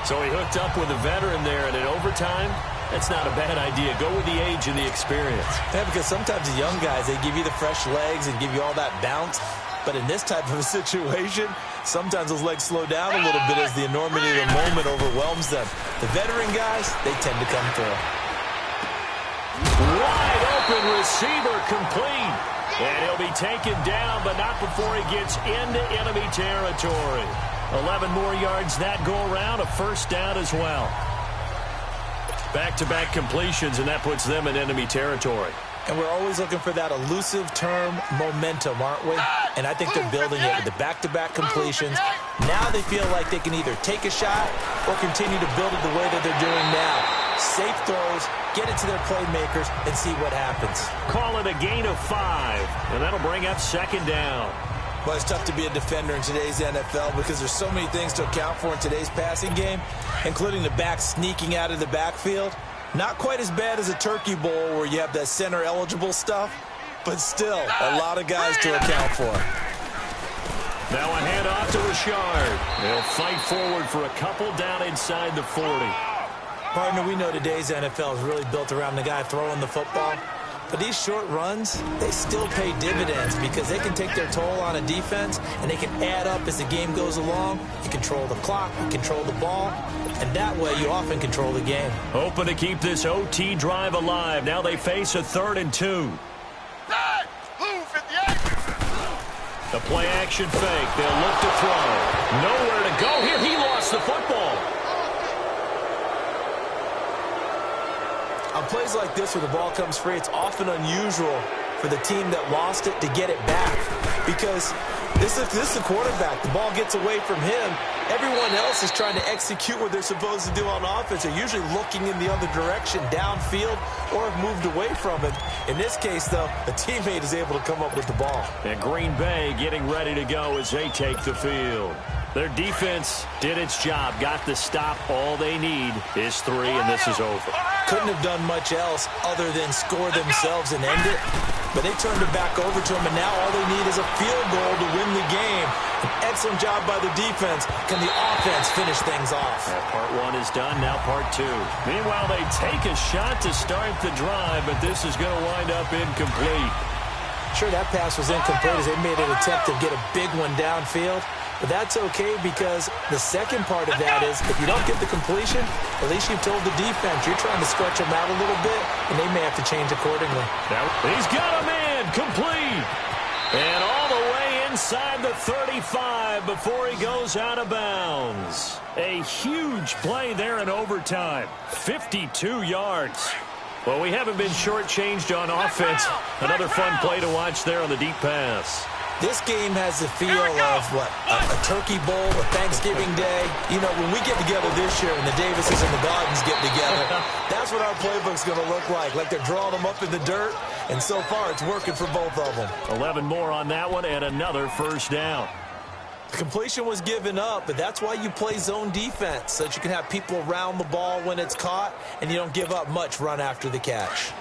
So he hooked up with a veteran there, and in overtime, that's not a bad idea. Go with the age and the experience. Yeah, because sometimes the young guys, they give you the fresh legs and give you all that bounce. But in this type of a situation, sometimes those legs slow down a little bit as the enormity of the moment overwhelms them. The veteran guys, they tend to come through. Wide open receiver complete. And he'll be taken down, but not before he gets into enemy territory. 11 more yards that go around, a first down as well. Back-to-back completions, and that puts them in enemy territory. And we're always looking for that elusive term, momentum, aren't we? And I think they're building it with the back-to-back completions. Now they feel like they can either take a shot or continue to build it the way that they're doing now. Safe throws, get it to their playmakers, and see what happens. Call it a gain of 5, and that'll bring up second down. Well, it's tough to be a defender in today's NFL because there's so many things to account for in today's passing game, including the back sneaking out of the backfield. Not quite as bad as a turkey bowl where you have that center-eligible stuff, but still a lot of guys to account for. Now a handoff to Richard. They'll fight forward for a couple down inside the 40. Partner, we know today's NFL is really built around the guy throwing the football. But these short runs, they still pay dividends because they can take their toll on a defense and they can add up as the game goes along. You control the clock, you control the ball, and that way you often control the game. Hoping to keep this OT drive alive. Now they face a 3rd and 2. The play action fake. They'll look to throw. Nowhere to go here. He lost the football. On plays like this where the ball comes free, it's often unusual for the team that lost it to get it back. Because this is the quarterback. The ball gets away from him, Everyone else is trying to execute what they're supposed to do on offense. They're usually looking in the other direction, downfield, or have moved away from it. In this case, though, a teammate is able to come up with the ball. And Green Bay getting ready to go as they take the field. Their defense did its job, got the stop. All they need is 3, and this is over. Couldn't have done much else other than score themselves and end it. But they turned it back over to him, and now all they need is a field goal to win the game. An excellent job by the defense. Can the offense finish things off? Part 1 is done, now part 2. Meanwhile, they take a shot to start the drive, but this is going to wind up incomplete. Sure, that pass was incomplete as they made an attempt to get a big one downfield. But that's okay because the second part of that is if you don't get the completion, at least you've told the defense you're trying to stretch them out a little bit, and they may have to change accordingly. Now, he's got a man complete. And all the way inside the 35 before he goes out of bounds. A huge play there in overtime. 52 yards. Well, we haven't been shortchanged on offense. Another fun play to watch there on the deep pass. This game has the feel of, a Turkey Bowl, a Thanksgiving Day. You know, when we get together this year and the Davises and the Gardens get together, that's what our playbook's going to look like they're drawing them up in the dirt, and so far it's working for both of them. 11 more on that one and another first down. The completion was given up, but that's why you play zone defense, so that you can have people around the ball when it's caught, and you don't give up much run after the catch.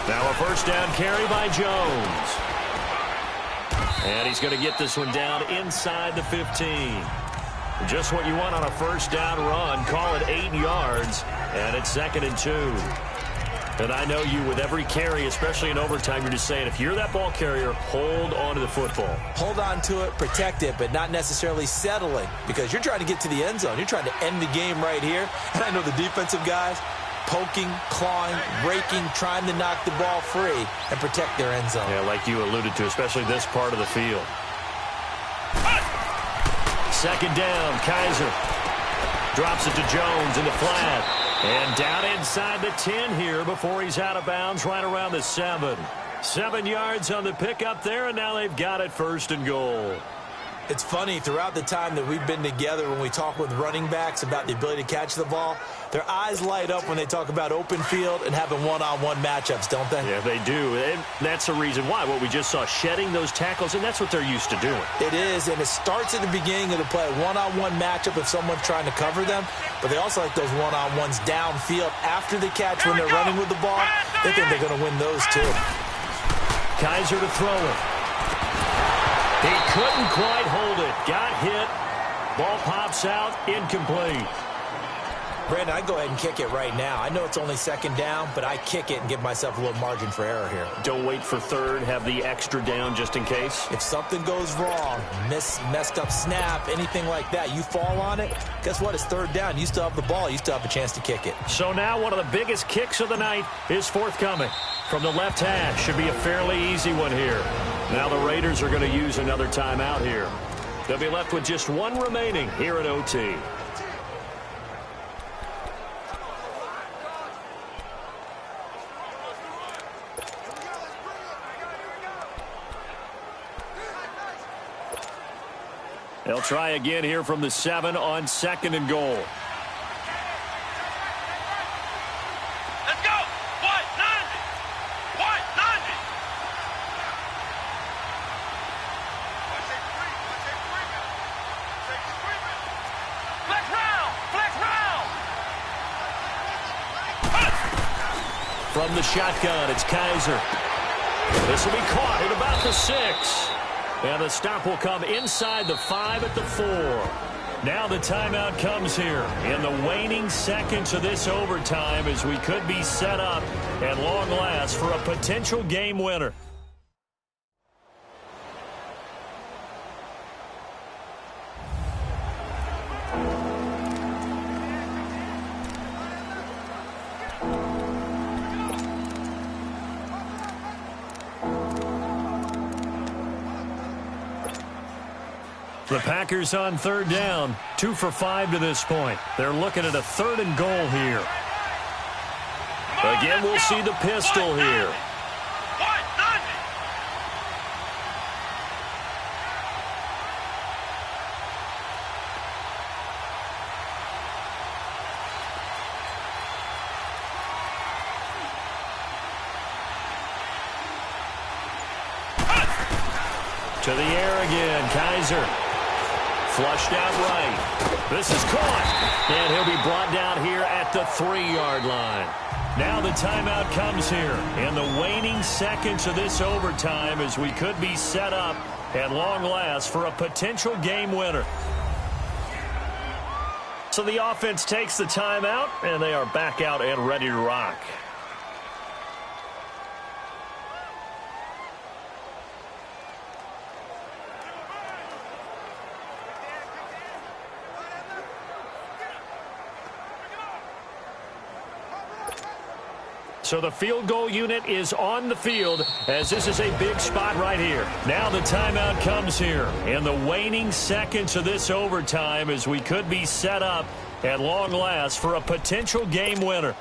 Now a first down carry by Jones. And he's going to get this one down inside the 15. Just what you want on a first down run. Call it 8 yards, and it's 2nd and 2. And I know you, with every carry, especially in overtime, you're just saying, if you're that ball carrier, hold on to the football. Hold on to it, protect it, but not necessarily settling, because you're trying to get to the end zone. You're trying to end the game right here. And I know the defensive guys, poking, clawing, raking, trying to knock the ball free and protect their end zone. Yeah, like you alluded to, especially this part of the field. Second down, Kaiser drops it to Jones in the flat. And down inside the 10 here before he's out of bounds, right around the 7. 7 yards on the pickup there, and now they've got it 1st and goal. It's funny, throughout the time that we've been together, when we talk with running backs about the ability to catch the ball, their eyes light up when they talk about open field and having one-on-one matchups, don't they? Yeah, they do. And that's the reason why. What we just saw, shedding those tackles, and that's what they're used to doing. It is, and it starts at the beginning of the play, a one-on-one matchup if someone's trying to cover them, but they also like those one-on-ones downfield after the catch when they're running with the ball. They think they're going to win those, too. Kaiser to throw it. He couldn't quite hold it. Got hit. Ball pops out. Incomplete. Brandon, I'd go ahead and kick it right now. I know it's only 2nd down, but I kick it and give myself a little margin for error here. Don't wait for 3rd. Have the extra down just in case. If something goes wrong, messed up snap, anything like that, you fall on it, guess what? It's 3rd down. You still have the ball. You still have a chance to kick it. So now one of the biggest kicks of the night is forthcoming. From the left hash. Should be a fairly easy one here. Now the Raiders are going to use another timeout here. They'll be left with just 1 remaining here at OT. They'll try again here from the 7 on 2nd and goal. Let's go. What? 90. What? 90. Flex round. Flex round. From the shotgun, it's Kaiser. This will be caught at about the 6. And the stop will come inside the 5 at the 4. Now the timeout comes here in the waning seconds of this overtime as we could be set up at long last for a potential game winner. The Packers on 3rd down, 2 for 5 to this point. They're looking at a 3rd and goal here. Again, we'll see the pistol here. To the air again, Kaiser. Flushed out right. This is caught. And he'll be brought down here at the 3-yard line. Now the timeout comes here. In the waning seconds of this overtime as we could be set up at long last for a potential game winner. So the offense takes the timeout, and they are back out and ready to rock. So the field goal unit is on the field as this is a big spot right here. Now the timeout comes here in the waning seconds of this overtime as we could be set up at long last for a potential game winner.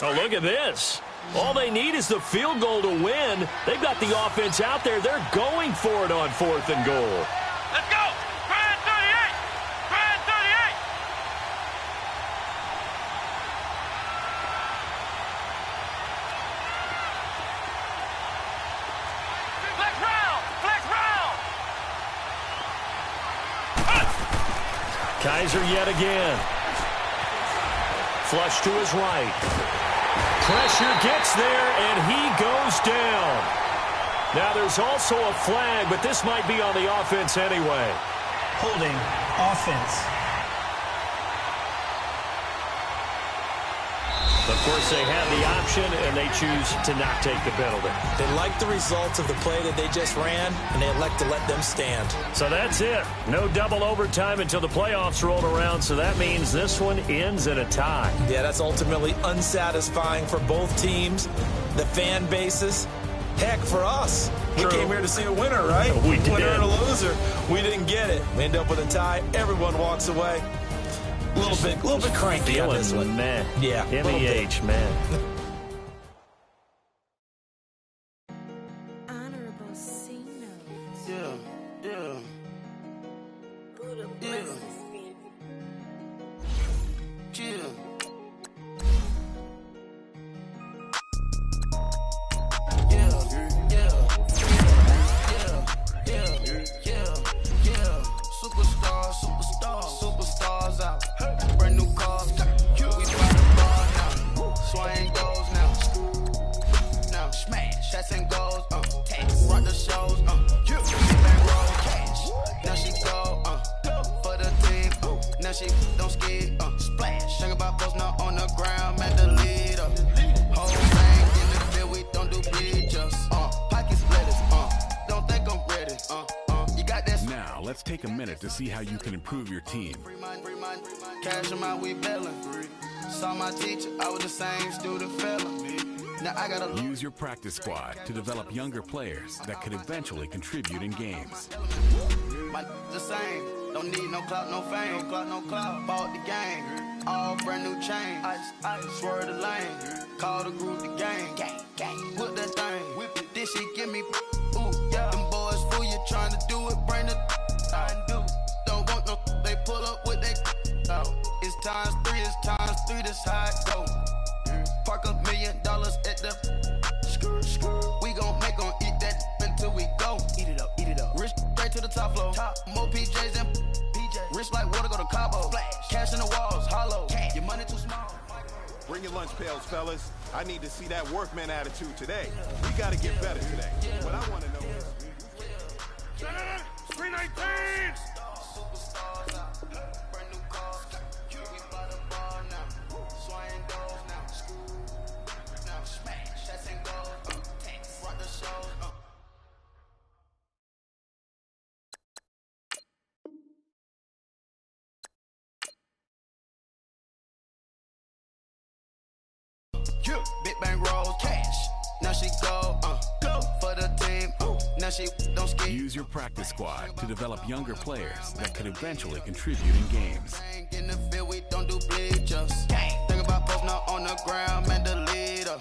Oh, look at this. All they need is the field goal to win. They've got the offense out there. They're going for it on 4th and goal. Let's go! Brand 38! Brand 38! Flex round! Flex round! Kaiser yet again. Flush to his right. Pressure gets there, and he goes down. Now there's also a flag, but this might be on the offense anyway. Holding offense. Of course, they have the option, and they choose to not take the penalty. They like the results of the play that they just ran, and they elect to let them stand. So that's it. No double overtime until the playoffs roll around, so that means this one ends in a tie. Yeah, that's ultimately unsatisfying for both teams, the fan bases. Heck, for us. True. We came here to see a winner, right? We did. Winner and a loser. We didn't get it. We end up with a tie. Everyone walks away. A little bit cranky on this one. Man. Yeah. MEH, man. Honorable C notes. Yeah, yeah. Buddha Yeah. blesses you. Yeah. Superstars out. Brand new cars. We buy the bar now. Swing goes now. Now smash. Shots and goals. Tax. Rock the shows. Bankroll cash. Now she go. For the team. Now she don't ski. Splash. Sing about post now on the ground. Man, the leader. Whole thing in the field. We don't do bleachers. Pocket splitters. Don't think I'm ready. You got that. Now, let's take a minute to see how you can improve your team. Free mind. Cash them out, we bailing. Saw my teacher, I was the same student fella. Now I gotta Use your practice squad to develop younger players that could eventually contribute in games. my the same. Don't need no clout, no fame. No clout. Bought the game. All brand new chain. I swerve the lane. Call the group the gang. Whip that thing. Whip it. This shit give me. Ooh, yeah. Them boys fool you trying to do it. Bring the. I do. Don't want no. They pull up with they. It's times 3. It's times 3. This how it go. Park $1 million at the. We gon' make 'em eat that until we go. Eat it up. Rich straight to the top floor. More PJs and PJs. Rich like water, go to Cabo. Splash. Cash in the walls, hollow. Your money too small. Bring your lunch pails, fellas. I need to see that workman attitude today. We gotta get better today. What I wanna know is... 319! Big bang rolls, cash. Now she go, for the team. Now Now she don't ski. Use your practice squad to develop younger players that could eventually contribute in games. In the field, we don't do bleachers. Think about posting up on the ground, man, the leader.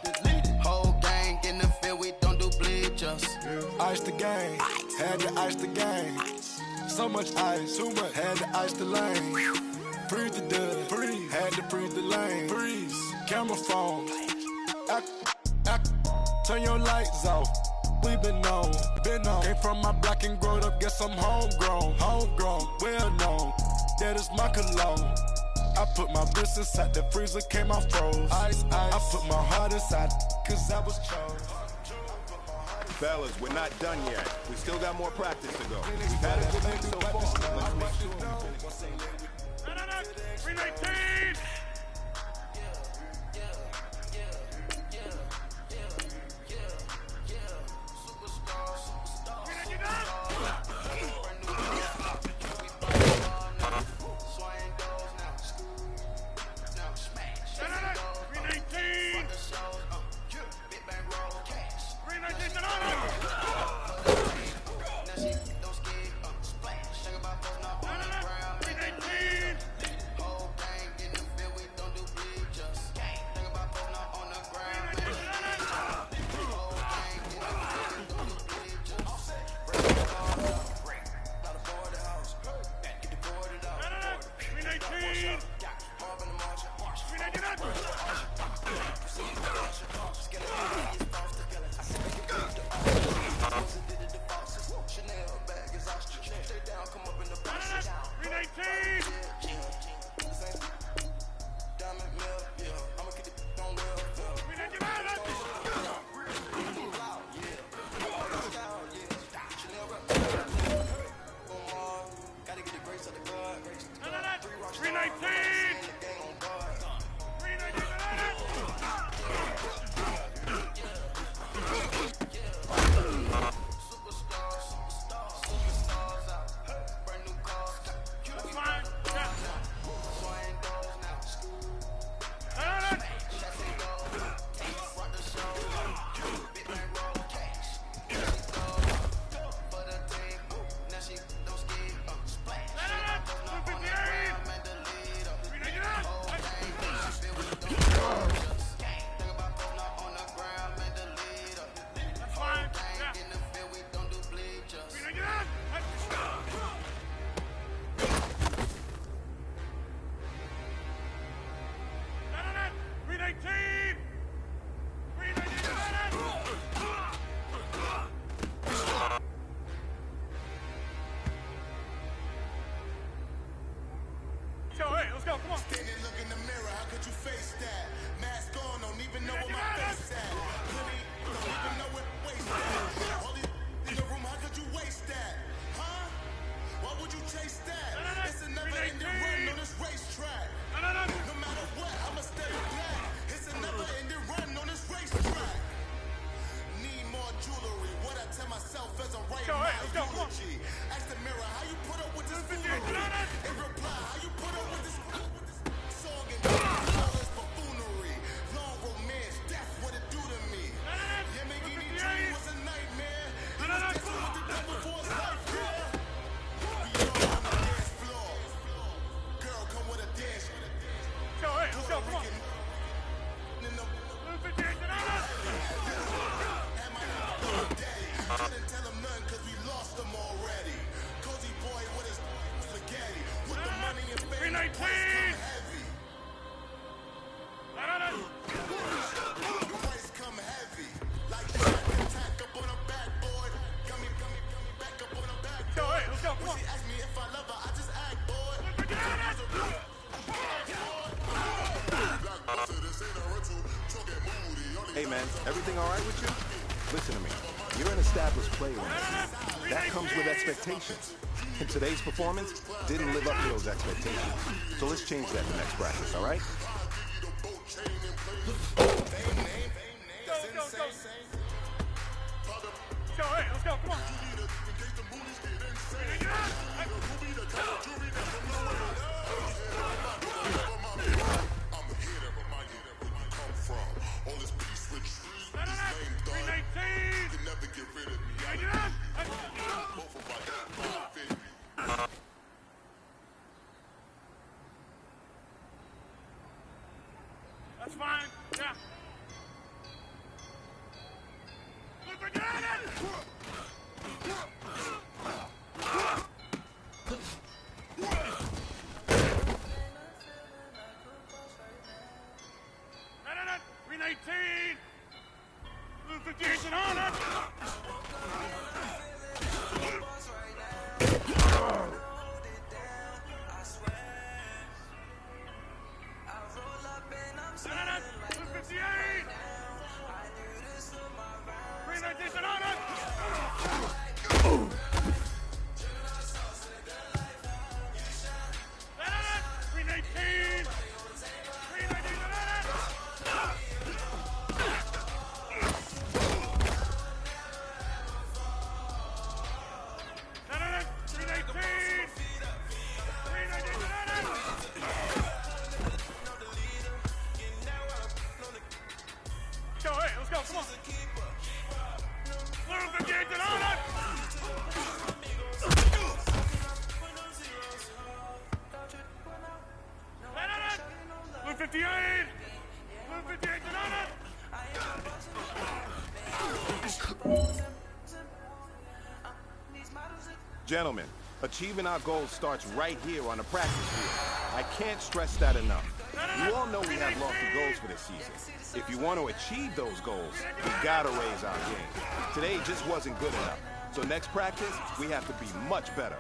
Whole gang in the field, we don't do bleachers. Ice the game, had to ice the game. So much ice, too much, had to ice the lane. Freeze the dud, freeze, had to freeze the lane. Freeze, camera phone. Turn your lights off. We been on. Came from my block and growed up, guess I'm homegrown, well known. That is my cologne. I put my wrist inside the freezer, came out froze. Ice. I put my heart inside, cause I was chose. Fellas, we're not done yet. We still got more practice to go. We've had a good week so far. Let's make sure we finish. 319! Hey man, everything all right with you? Listen to me. You're an established player in this league. That comes with expectations. And today's performance didn't live up to those expectations. So let's change that in the next practice, all right? Let's go, come on. Gentlemen, achieving our goals starts right here on the practice field. I can't stress that enough. You all know we have lofty goals for this season. If you want to achieve those goals, we gotta raise our game. Today just wasn't good enough. So next practice, we have to be much better.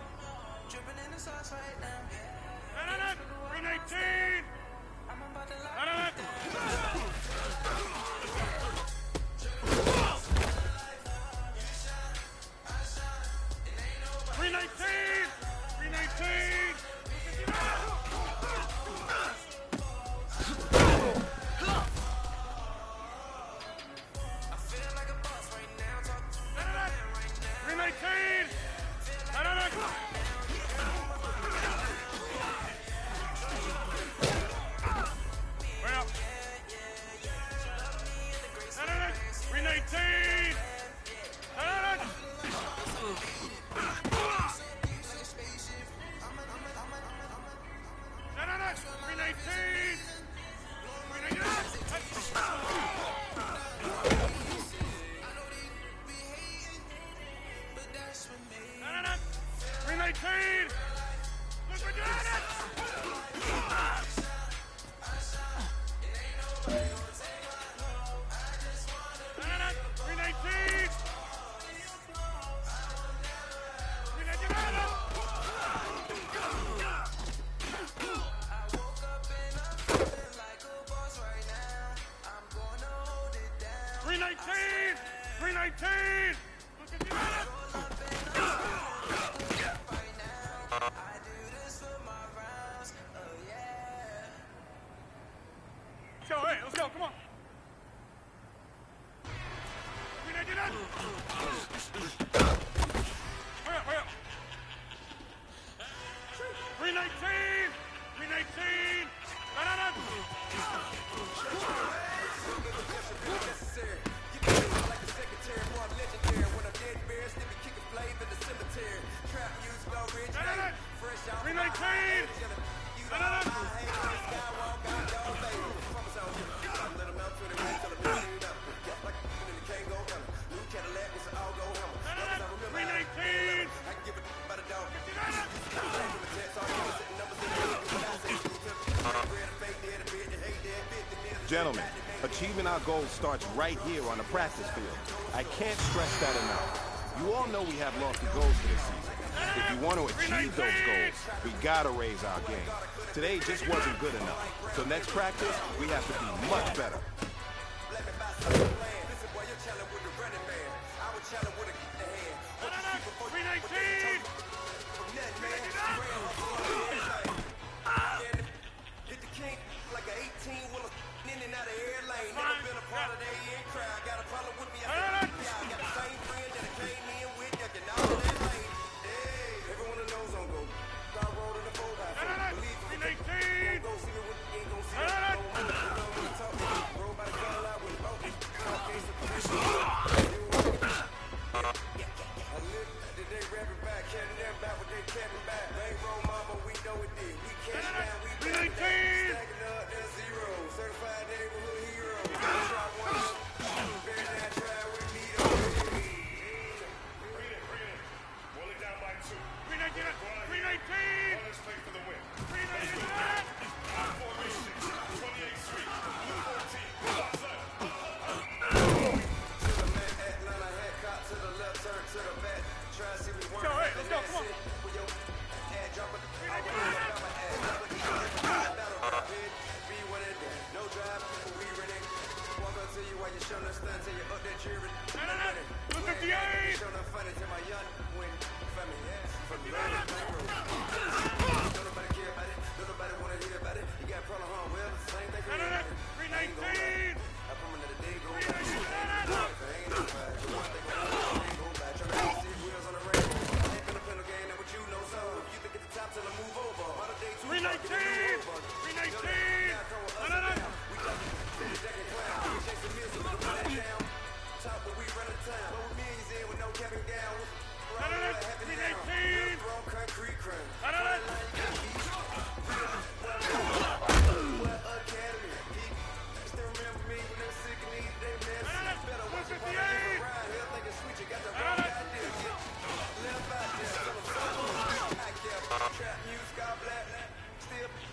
Gentlemen, achieving our goals starts right here on the practice field. I can't stress that enough. You all know we have lofty goals for this season. If you want to achieve those goals, we gotta raise our game. Today just wasn't good enough. So next practice, we have to be much better.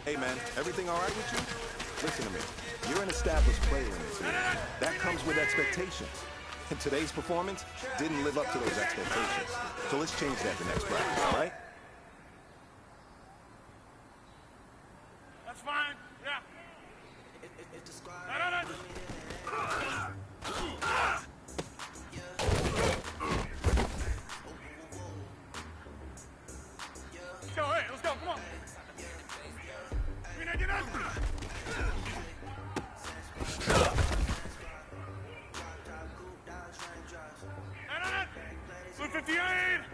Hey, man, everything all right with you? Listen to me. You're an established player in this league. That comes with expectations. And today's performance didn't live up to those expectations. So let's change that the next practice, all right? That's fine. Yeah. Let's go, hey, let's go, come on. Get up. 258.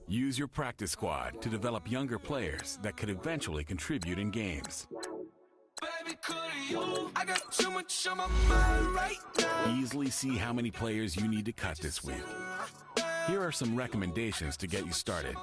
'Use your practice squad to develop younger players that could eventually contribute in games. Easily see how many players you need to cut this week. Here are some recommendations to get you started.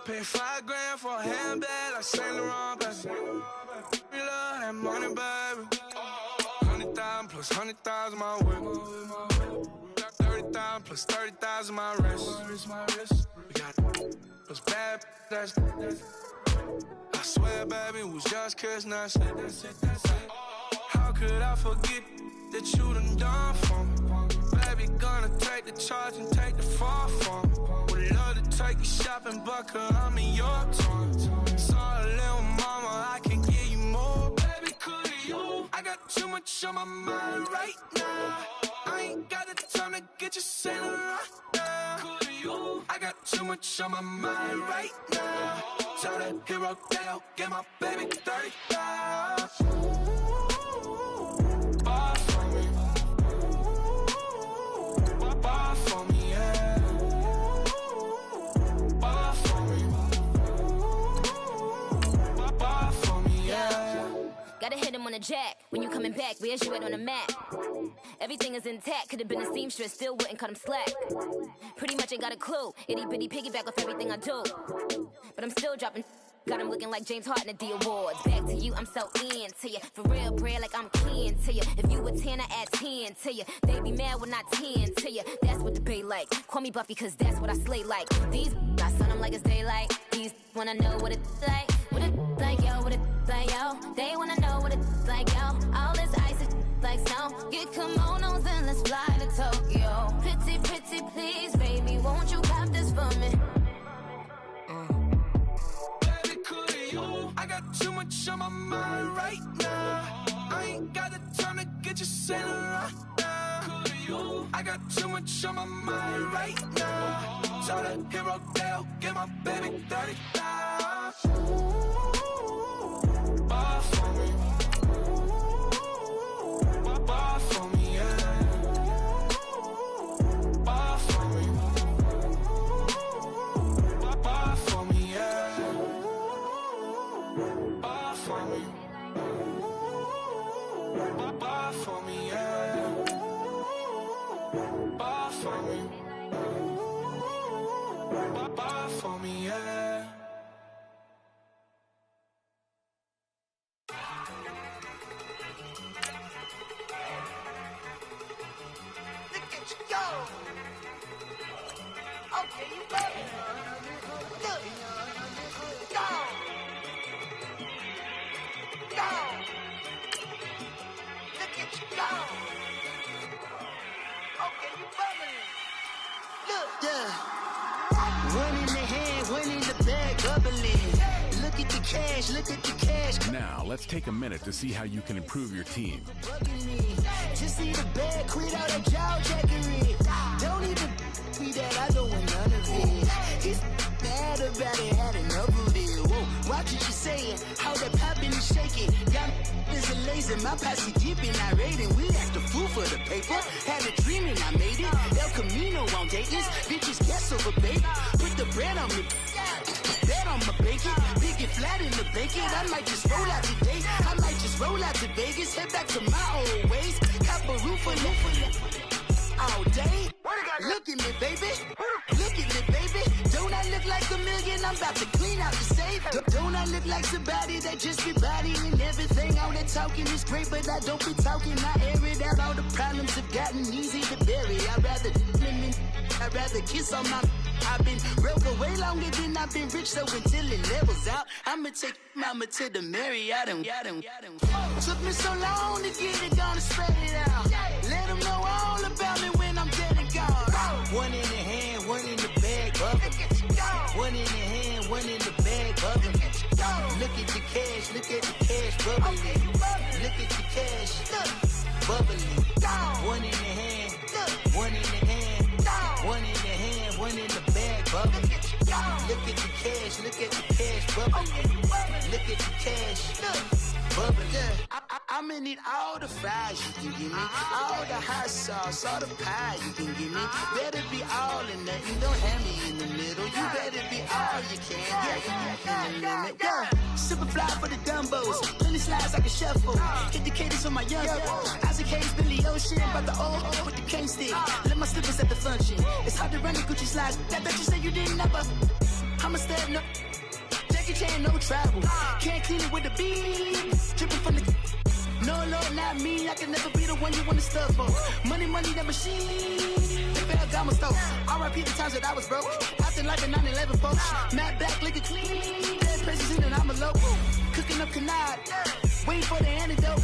Pay $5 grand for a handbag like Saint Laurent, baby. We love that money, baby. 100,000 plus 100,000 my whip. Got 30,000 plus 30,000 my wrist. We got those bad, that's I swear, baby, it was just kissing, that's it. How could I forget that you done for me? Baby, gonna take the charge and take the fall from me. Would love to take you shopping, but I'm in your town. Saw a little much on my mind right now. Tell that hero down, get my baby 30 down. Bar for me. Bar for me, yeah. Bar for me. Bar for me, yeah. Gotta hit him on the jack. When you coming back, where's you at on the map? Everything is intact. Could've been a seamstress, still wouldn't cut him slack. Pretty much ain't got a clue. Itty bitty piggyback off everything I do. But I'm still dropping. Got him looking like James Harden at the awards. Back to you, I'm so into you. For real, bread, like I'm keen to you. If you a 10, I add 10 to you. They be mad when I 10 to you. That's what the bay like. Call me Buffy, cause that's what I slay like. These I son them like it's daylight. These wanna know what it's like. What it like, yo, what it like, yo. They wanna know what it's like, yo. All this ice is like snow. Get kimonos and let's fly to Tokyo. Pretty, pretty, please, baby, won't you cop this for me? I got too much on my mind right now. I ain't got the time to get you sailing right now. I got too much on my mind right now. Tell that hero down, get my baby 30 down. Bar for me. Bar for me, yeah. Bar for me. Bar for me, yeah. Bar for me. Bar for me, yeah. Bar for me. Bar for me, yeah. Look at you go. Okay, you love it. Look. Go. Go. Look at you go. Okay, you bubbling. Look. Yeah. One in the hand, one in the bag, bubbling. Look at the cash, look at the cash. Now, let's take a minute to see how you can improve your team. Just see the bag, quit all that jaw jackery. Don't even be that, I don't want none of it. He's mad about it, had enough of it. Whoa, watch what you saying, how that poppin' and shaking. Got is a lazy, my posse deep and I raiding. We act a fool for the paper, had a dream and I made it. El Camino on Dayton's, bitches guess over bait. Put the bread on me, bet on my bacon. Big it flat in the bacon, I might just roll out today. I might just roll out to Vegas, head back to my old ways. Cop a roof for all day. Look at me, baby. Look at me, baby. Don't I look like a million? I'm about to clean out the safe. Don't I look like somebody that just be bodying everything? All that talking is great, but I don't be talking. I air it out. All the problems have gotten easy to bury. I'd rather kiss on my. I've been broke way longer than I've been rich, so until it levels out, I'ma take mama to the Marriott and took me so long to get it gone and spread it out. Let them know all about me when I'm dead and gone. One in the hand, one in the bag, bubbling. One in the hand, one in the bag, bubbling. Look at the cash, look at the cash, bubbling. Look at the cash, bubbling. One in the hand, one in the hand, one in the hand, one in the bag, bubbling. Look at the cash, look at the cash, bubbling. Look at the cash, bubbling. I'ma need all the fries you can give me, all the hot sauce, all the pie you can give me. Better be all or nothing, don't have me in the middle. You better be all you can, yeah. Super fly for the Dumbos, plenty slides like a shuffle. Hit the cadence on my young Isaac Hayes, Billy Ocean, but the old with the cane stick. Let my slippers at the function. It's hard to run the Gucci slides. I bet you say you didn't never. I'm a step no. Jackie Chan, no travel. Can't clean it with the beat. Dripping from the. No, not me. I can never be the one you want to stuff for. Money, that machine. The Ferragamo stove. R.I.P. the times that I was broke. Acting like a 9/11 folks. Matte back, liquor clean. Dead presents in and I'm a local. Cooking up canard. Waiting for the antidote.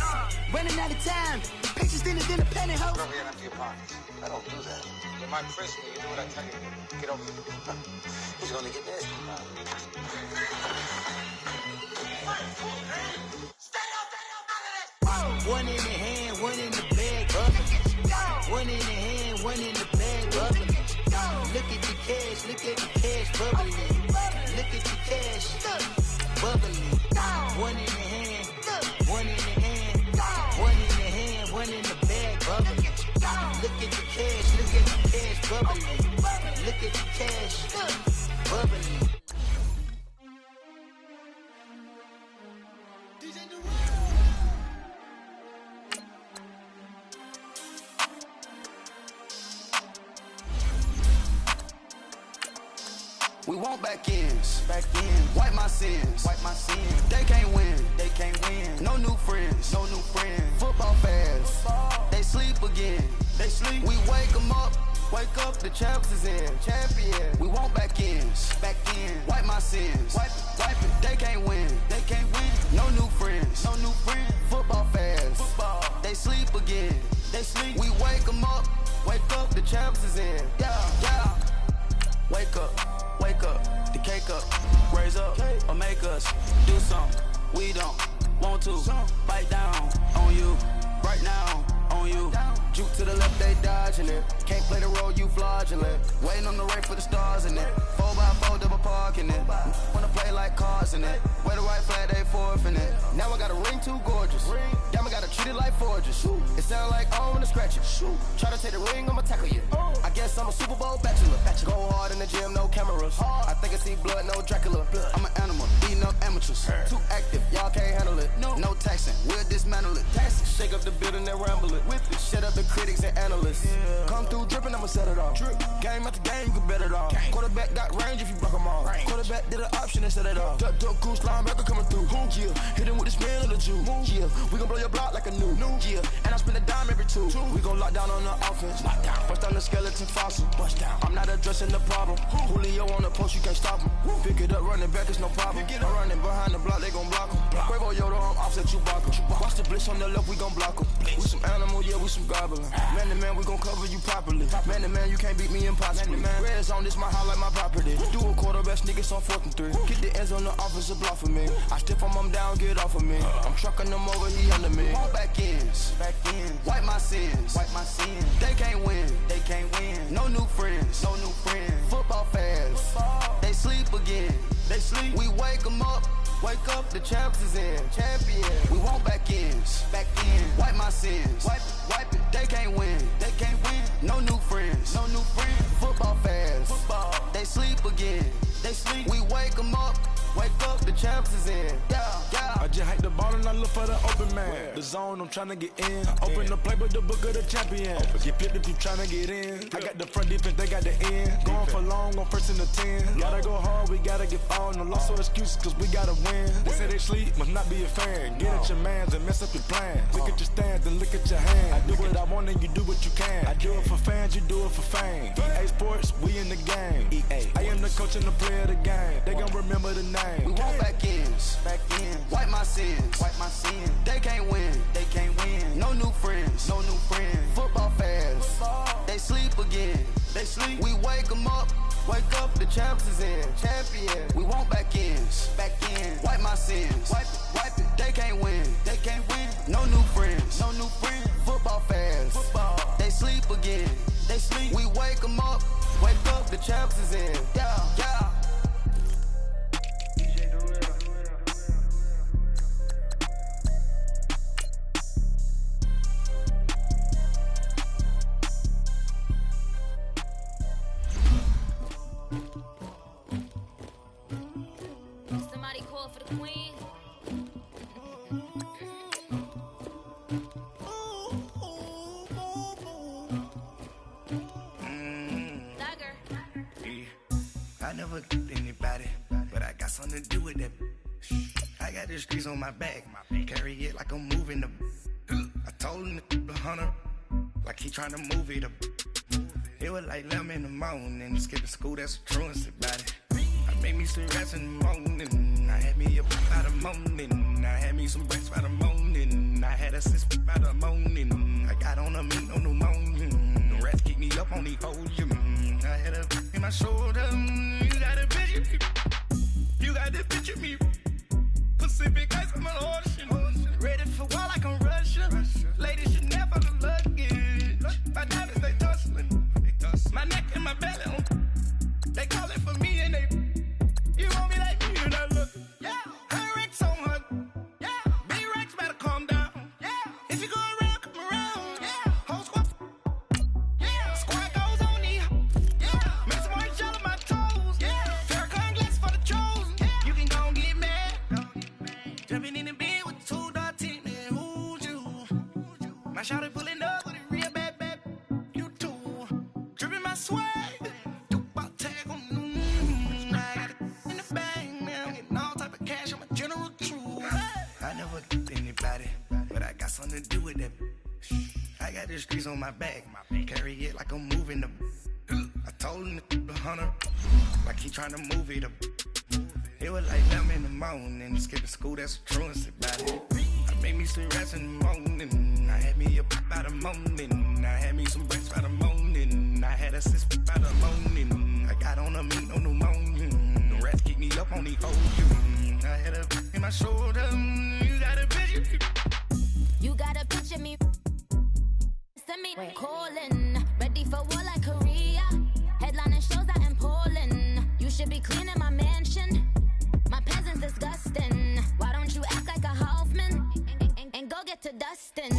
Running out of time. Pictures in a penny hoe. Don't get empty your pockets. I don't do that. You might press me. You do what I tell you. Get over it. He's gonna get nasty. One in the hand, one in the bag, bubbling. One in the hand, one in the bag, bubbling. Look at the cash, bubbly. Look at the cash, bubbly. One in the hand, one in the hand, one in the hand, one in the bag, bubbly. Look at the cash, bubbly. Look at the cash, bubbly. We want back ends, wipe my sins, They can't win, No new friends, Football fast, they sleep again, We wake them up, the champs is in, champion. We want back ends, wipe my sins, wipe it. They can't win, No new friends, Football fast, they sleep again, We wake them up, the champs is in, yeah. Wake up, the cake up, raise up, or make us do something we don't want to. Bite down on you, right now on you. Juke to the left, they dodging it. Can't play the role, you fraudulent. Waiting on the race for the stars in it. 4x4 double parking it. Wanna play like cars in it. Wear the white flag, they forfeit it. Now I got a ring too gorgeous. Damn, I gotta treat it like forges. It sound like I wanna scratch it. Try to take the ring, I'ma tackle you. I guess I'm a Super Bowl bachelor. Go hard in the gym, no cameras. I think I see blood, no Dracula. I'm an animal, beating up amateurs. Too active, y'all can't handle it. No taxing, we'll dismantle it. Shake up the building and ramble it. Whip it, shut up the critics and analysts. Come through dripping, I'ma set it off. Game after game, you can bet it off. Quarterback got range if you block them off. Quarterback did an option and set it off. Duck goose linebacker coming through. Yeah, hit him with the spin of the Jew. Yeah, we gon' blow your block like a new. Yeah, and I spend a dime every two. We gon' lock down on the offense. Bust down the skeleton fossil. I'm not addressing the problem. Julio on the post, you can't stop him. Pick it up, running back, it's no problem. I'm running behind the block, they gon' block him. Quavo Yoda, I'm offset Chewbacca. Watch the blitz on the left, we gon' block him. We some animal, yeah, we some goblin. Man to man, we gon' cover you properly. Man to man, you can't beat me impossibly. Red zone, this my house like my property. Do a quarterback sneakers on 4th and 3. Get the ends on the offensive block for me. I stiff him, I'm down, get off of me. I'm trucking them over, he under me. Back ends, wipe my sins, They can't win, No new friends, Football fast, they sleep again, We wake them up, the champs is in, champion. We want back ends, wipe my sins, wipe it. They can't win, No new friends, Football fast, they sleep again, We wake them up, the champs is in, yeah. I just hike the ball and I look for the open man. The zone, I'm tryna get in. Open the playbook, the book of the champion. Get flipped if you tryna get in. I got the front defense, they got the end. Going for long, on 1st and the 10. Gotta go hard, we gotta get all. No loss or excuses, cause we gotta win. They say they sleep, must not be a fan. Get at your mans and mess up your plans. Look at your stands and look at your hands. I do what I want and you do what you can. I do it for fans, you do it for fame. EA Sports, we in the game. I am the coach and the player of the game. They gon' remember the name. We want back ends, wipe my sins, They can't win, No new friends, Football fast, they sleep again, We wake them up, the champs is in, champion. We want back ends, wipe my sins, wipe it. They can't win, No new friends, Football fast, they sleep again, We wake them up, the champs is in, yeah. Somebody call for the queen. I never did anybody, but I got something to do with that. I got the streets on my back, carry it like I'm moving the. I told him to 100, like he trying to move it up. It was like 11 in the morning, skipping school, that's a truancy about it. I made me some rest in the morning, I had me a pop by the morning, I had me some breaks by the morning, I had a sis by the morning, I got on a meat on the morning, the rats keep me up on the podium, I had a in my shoulder, you got a picture me, you got the picture me, Pacific ice on my ocean, ready for war like I'm Russian, ladies should never look luggage, my diamonds they tussling, my neck and my belly, they calling for me and they Jumping in the bed with 2 dark teeth, man, who's you? My shawty pulling up with a real bad, you too. Dripping my swag, about tag on I got it in the bag, man, I'm getting all type of cash, I'm a general true. I never anybody, but I got something to do with that. I got the streets on my back, carry it like I'm moving the. I told him the hunter, like he trying to move it up. It was like 11 in the morning, skipping school, that's a truancy about it. I made me some rest in the morning, I had me a pop by the morning, I had me some breaks by the morning, I had a sis by the morning, I got on a meat, no pneumonia, the rats keep me up on the ocean, I had a in my shoulder, you got a picture. You got a picture me, send me calling, ready for war like Korea, headlining shows out in Poland, you should be cleaning my mansion. My peasant's disgusting. Why don't you act like a Hoffman and go get to dustin'?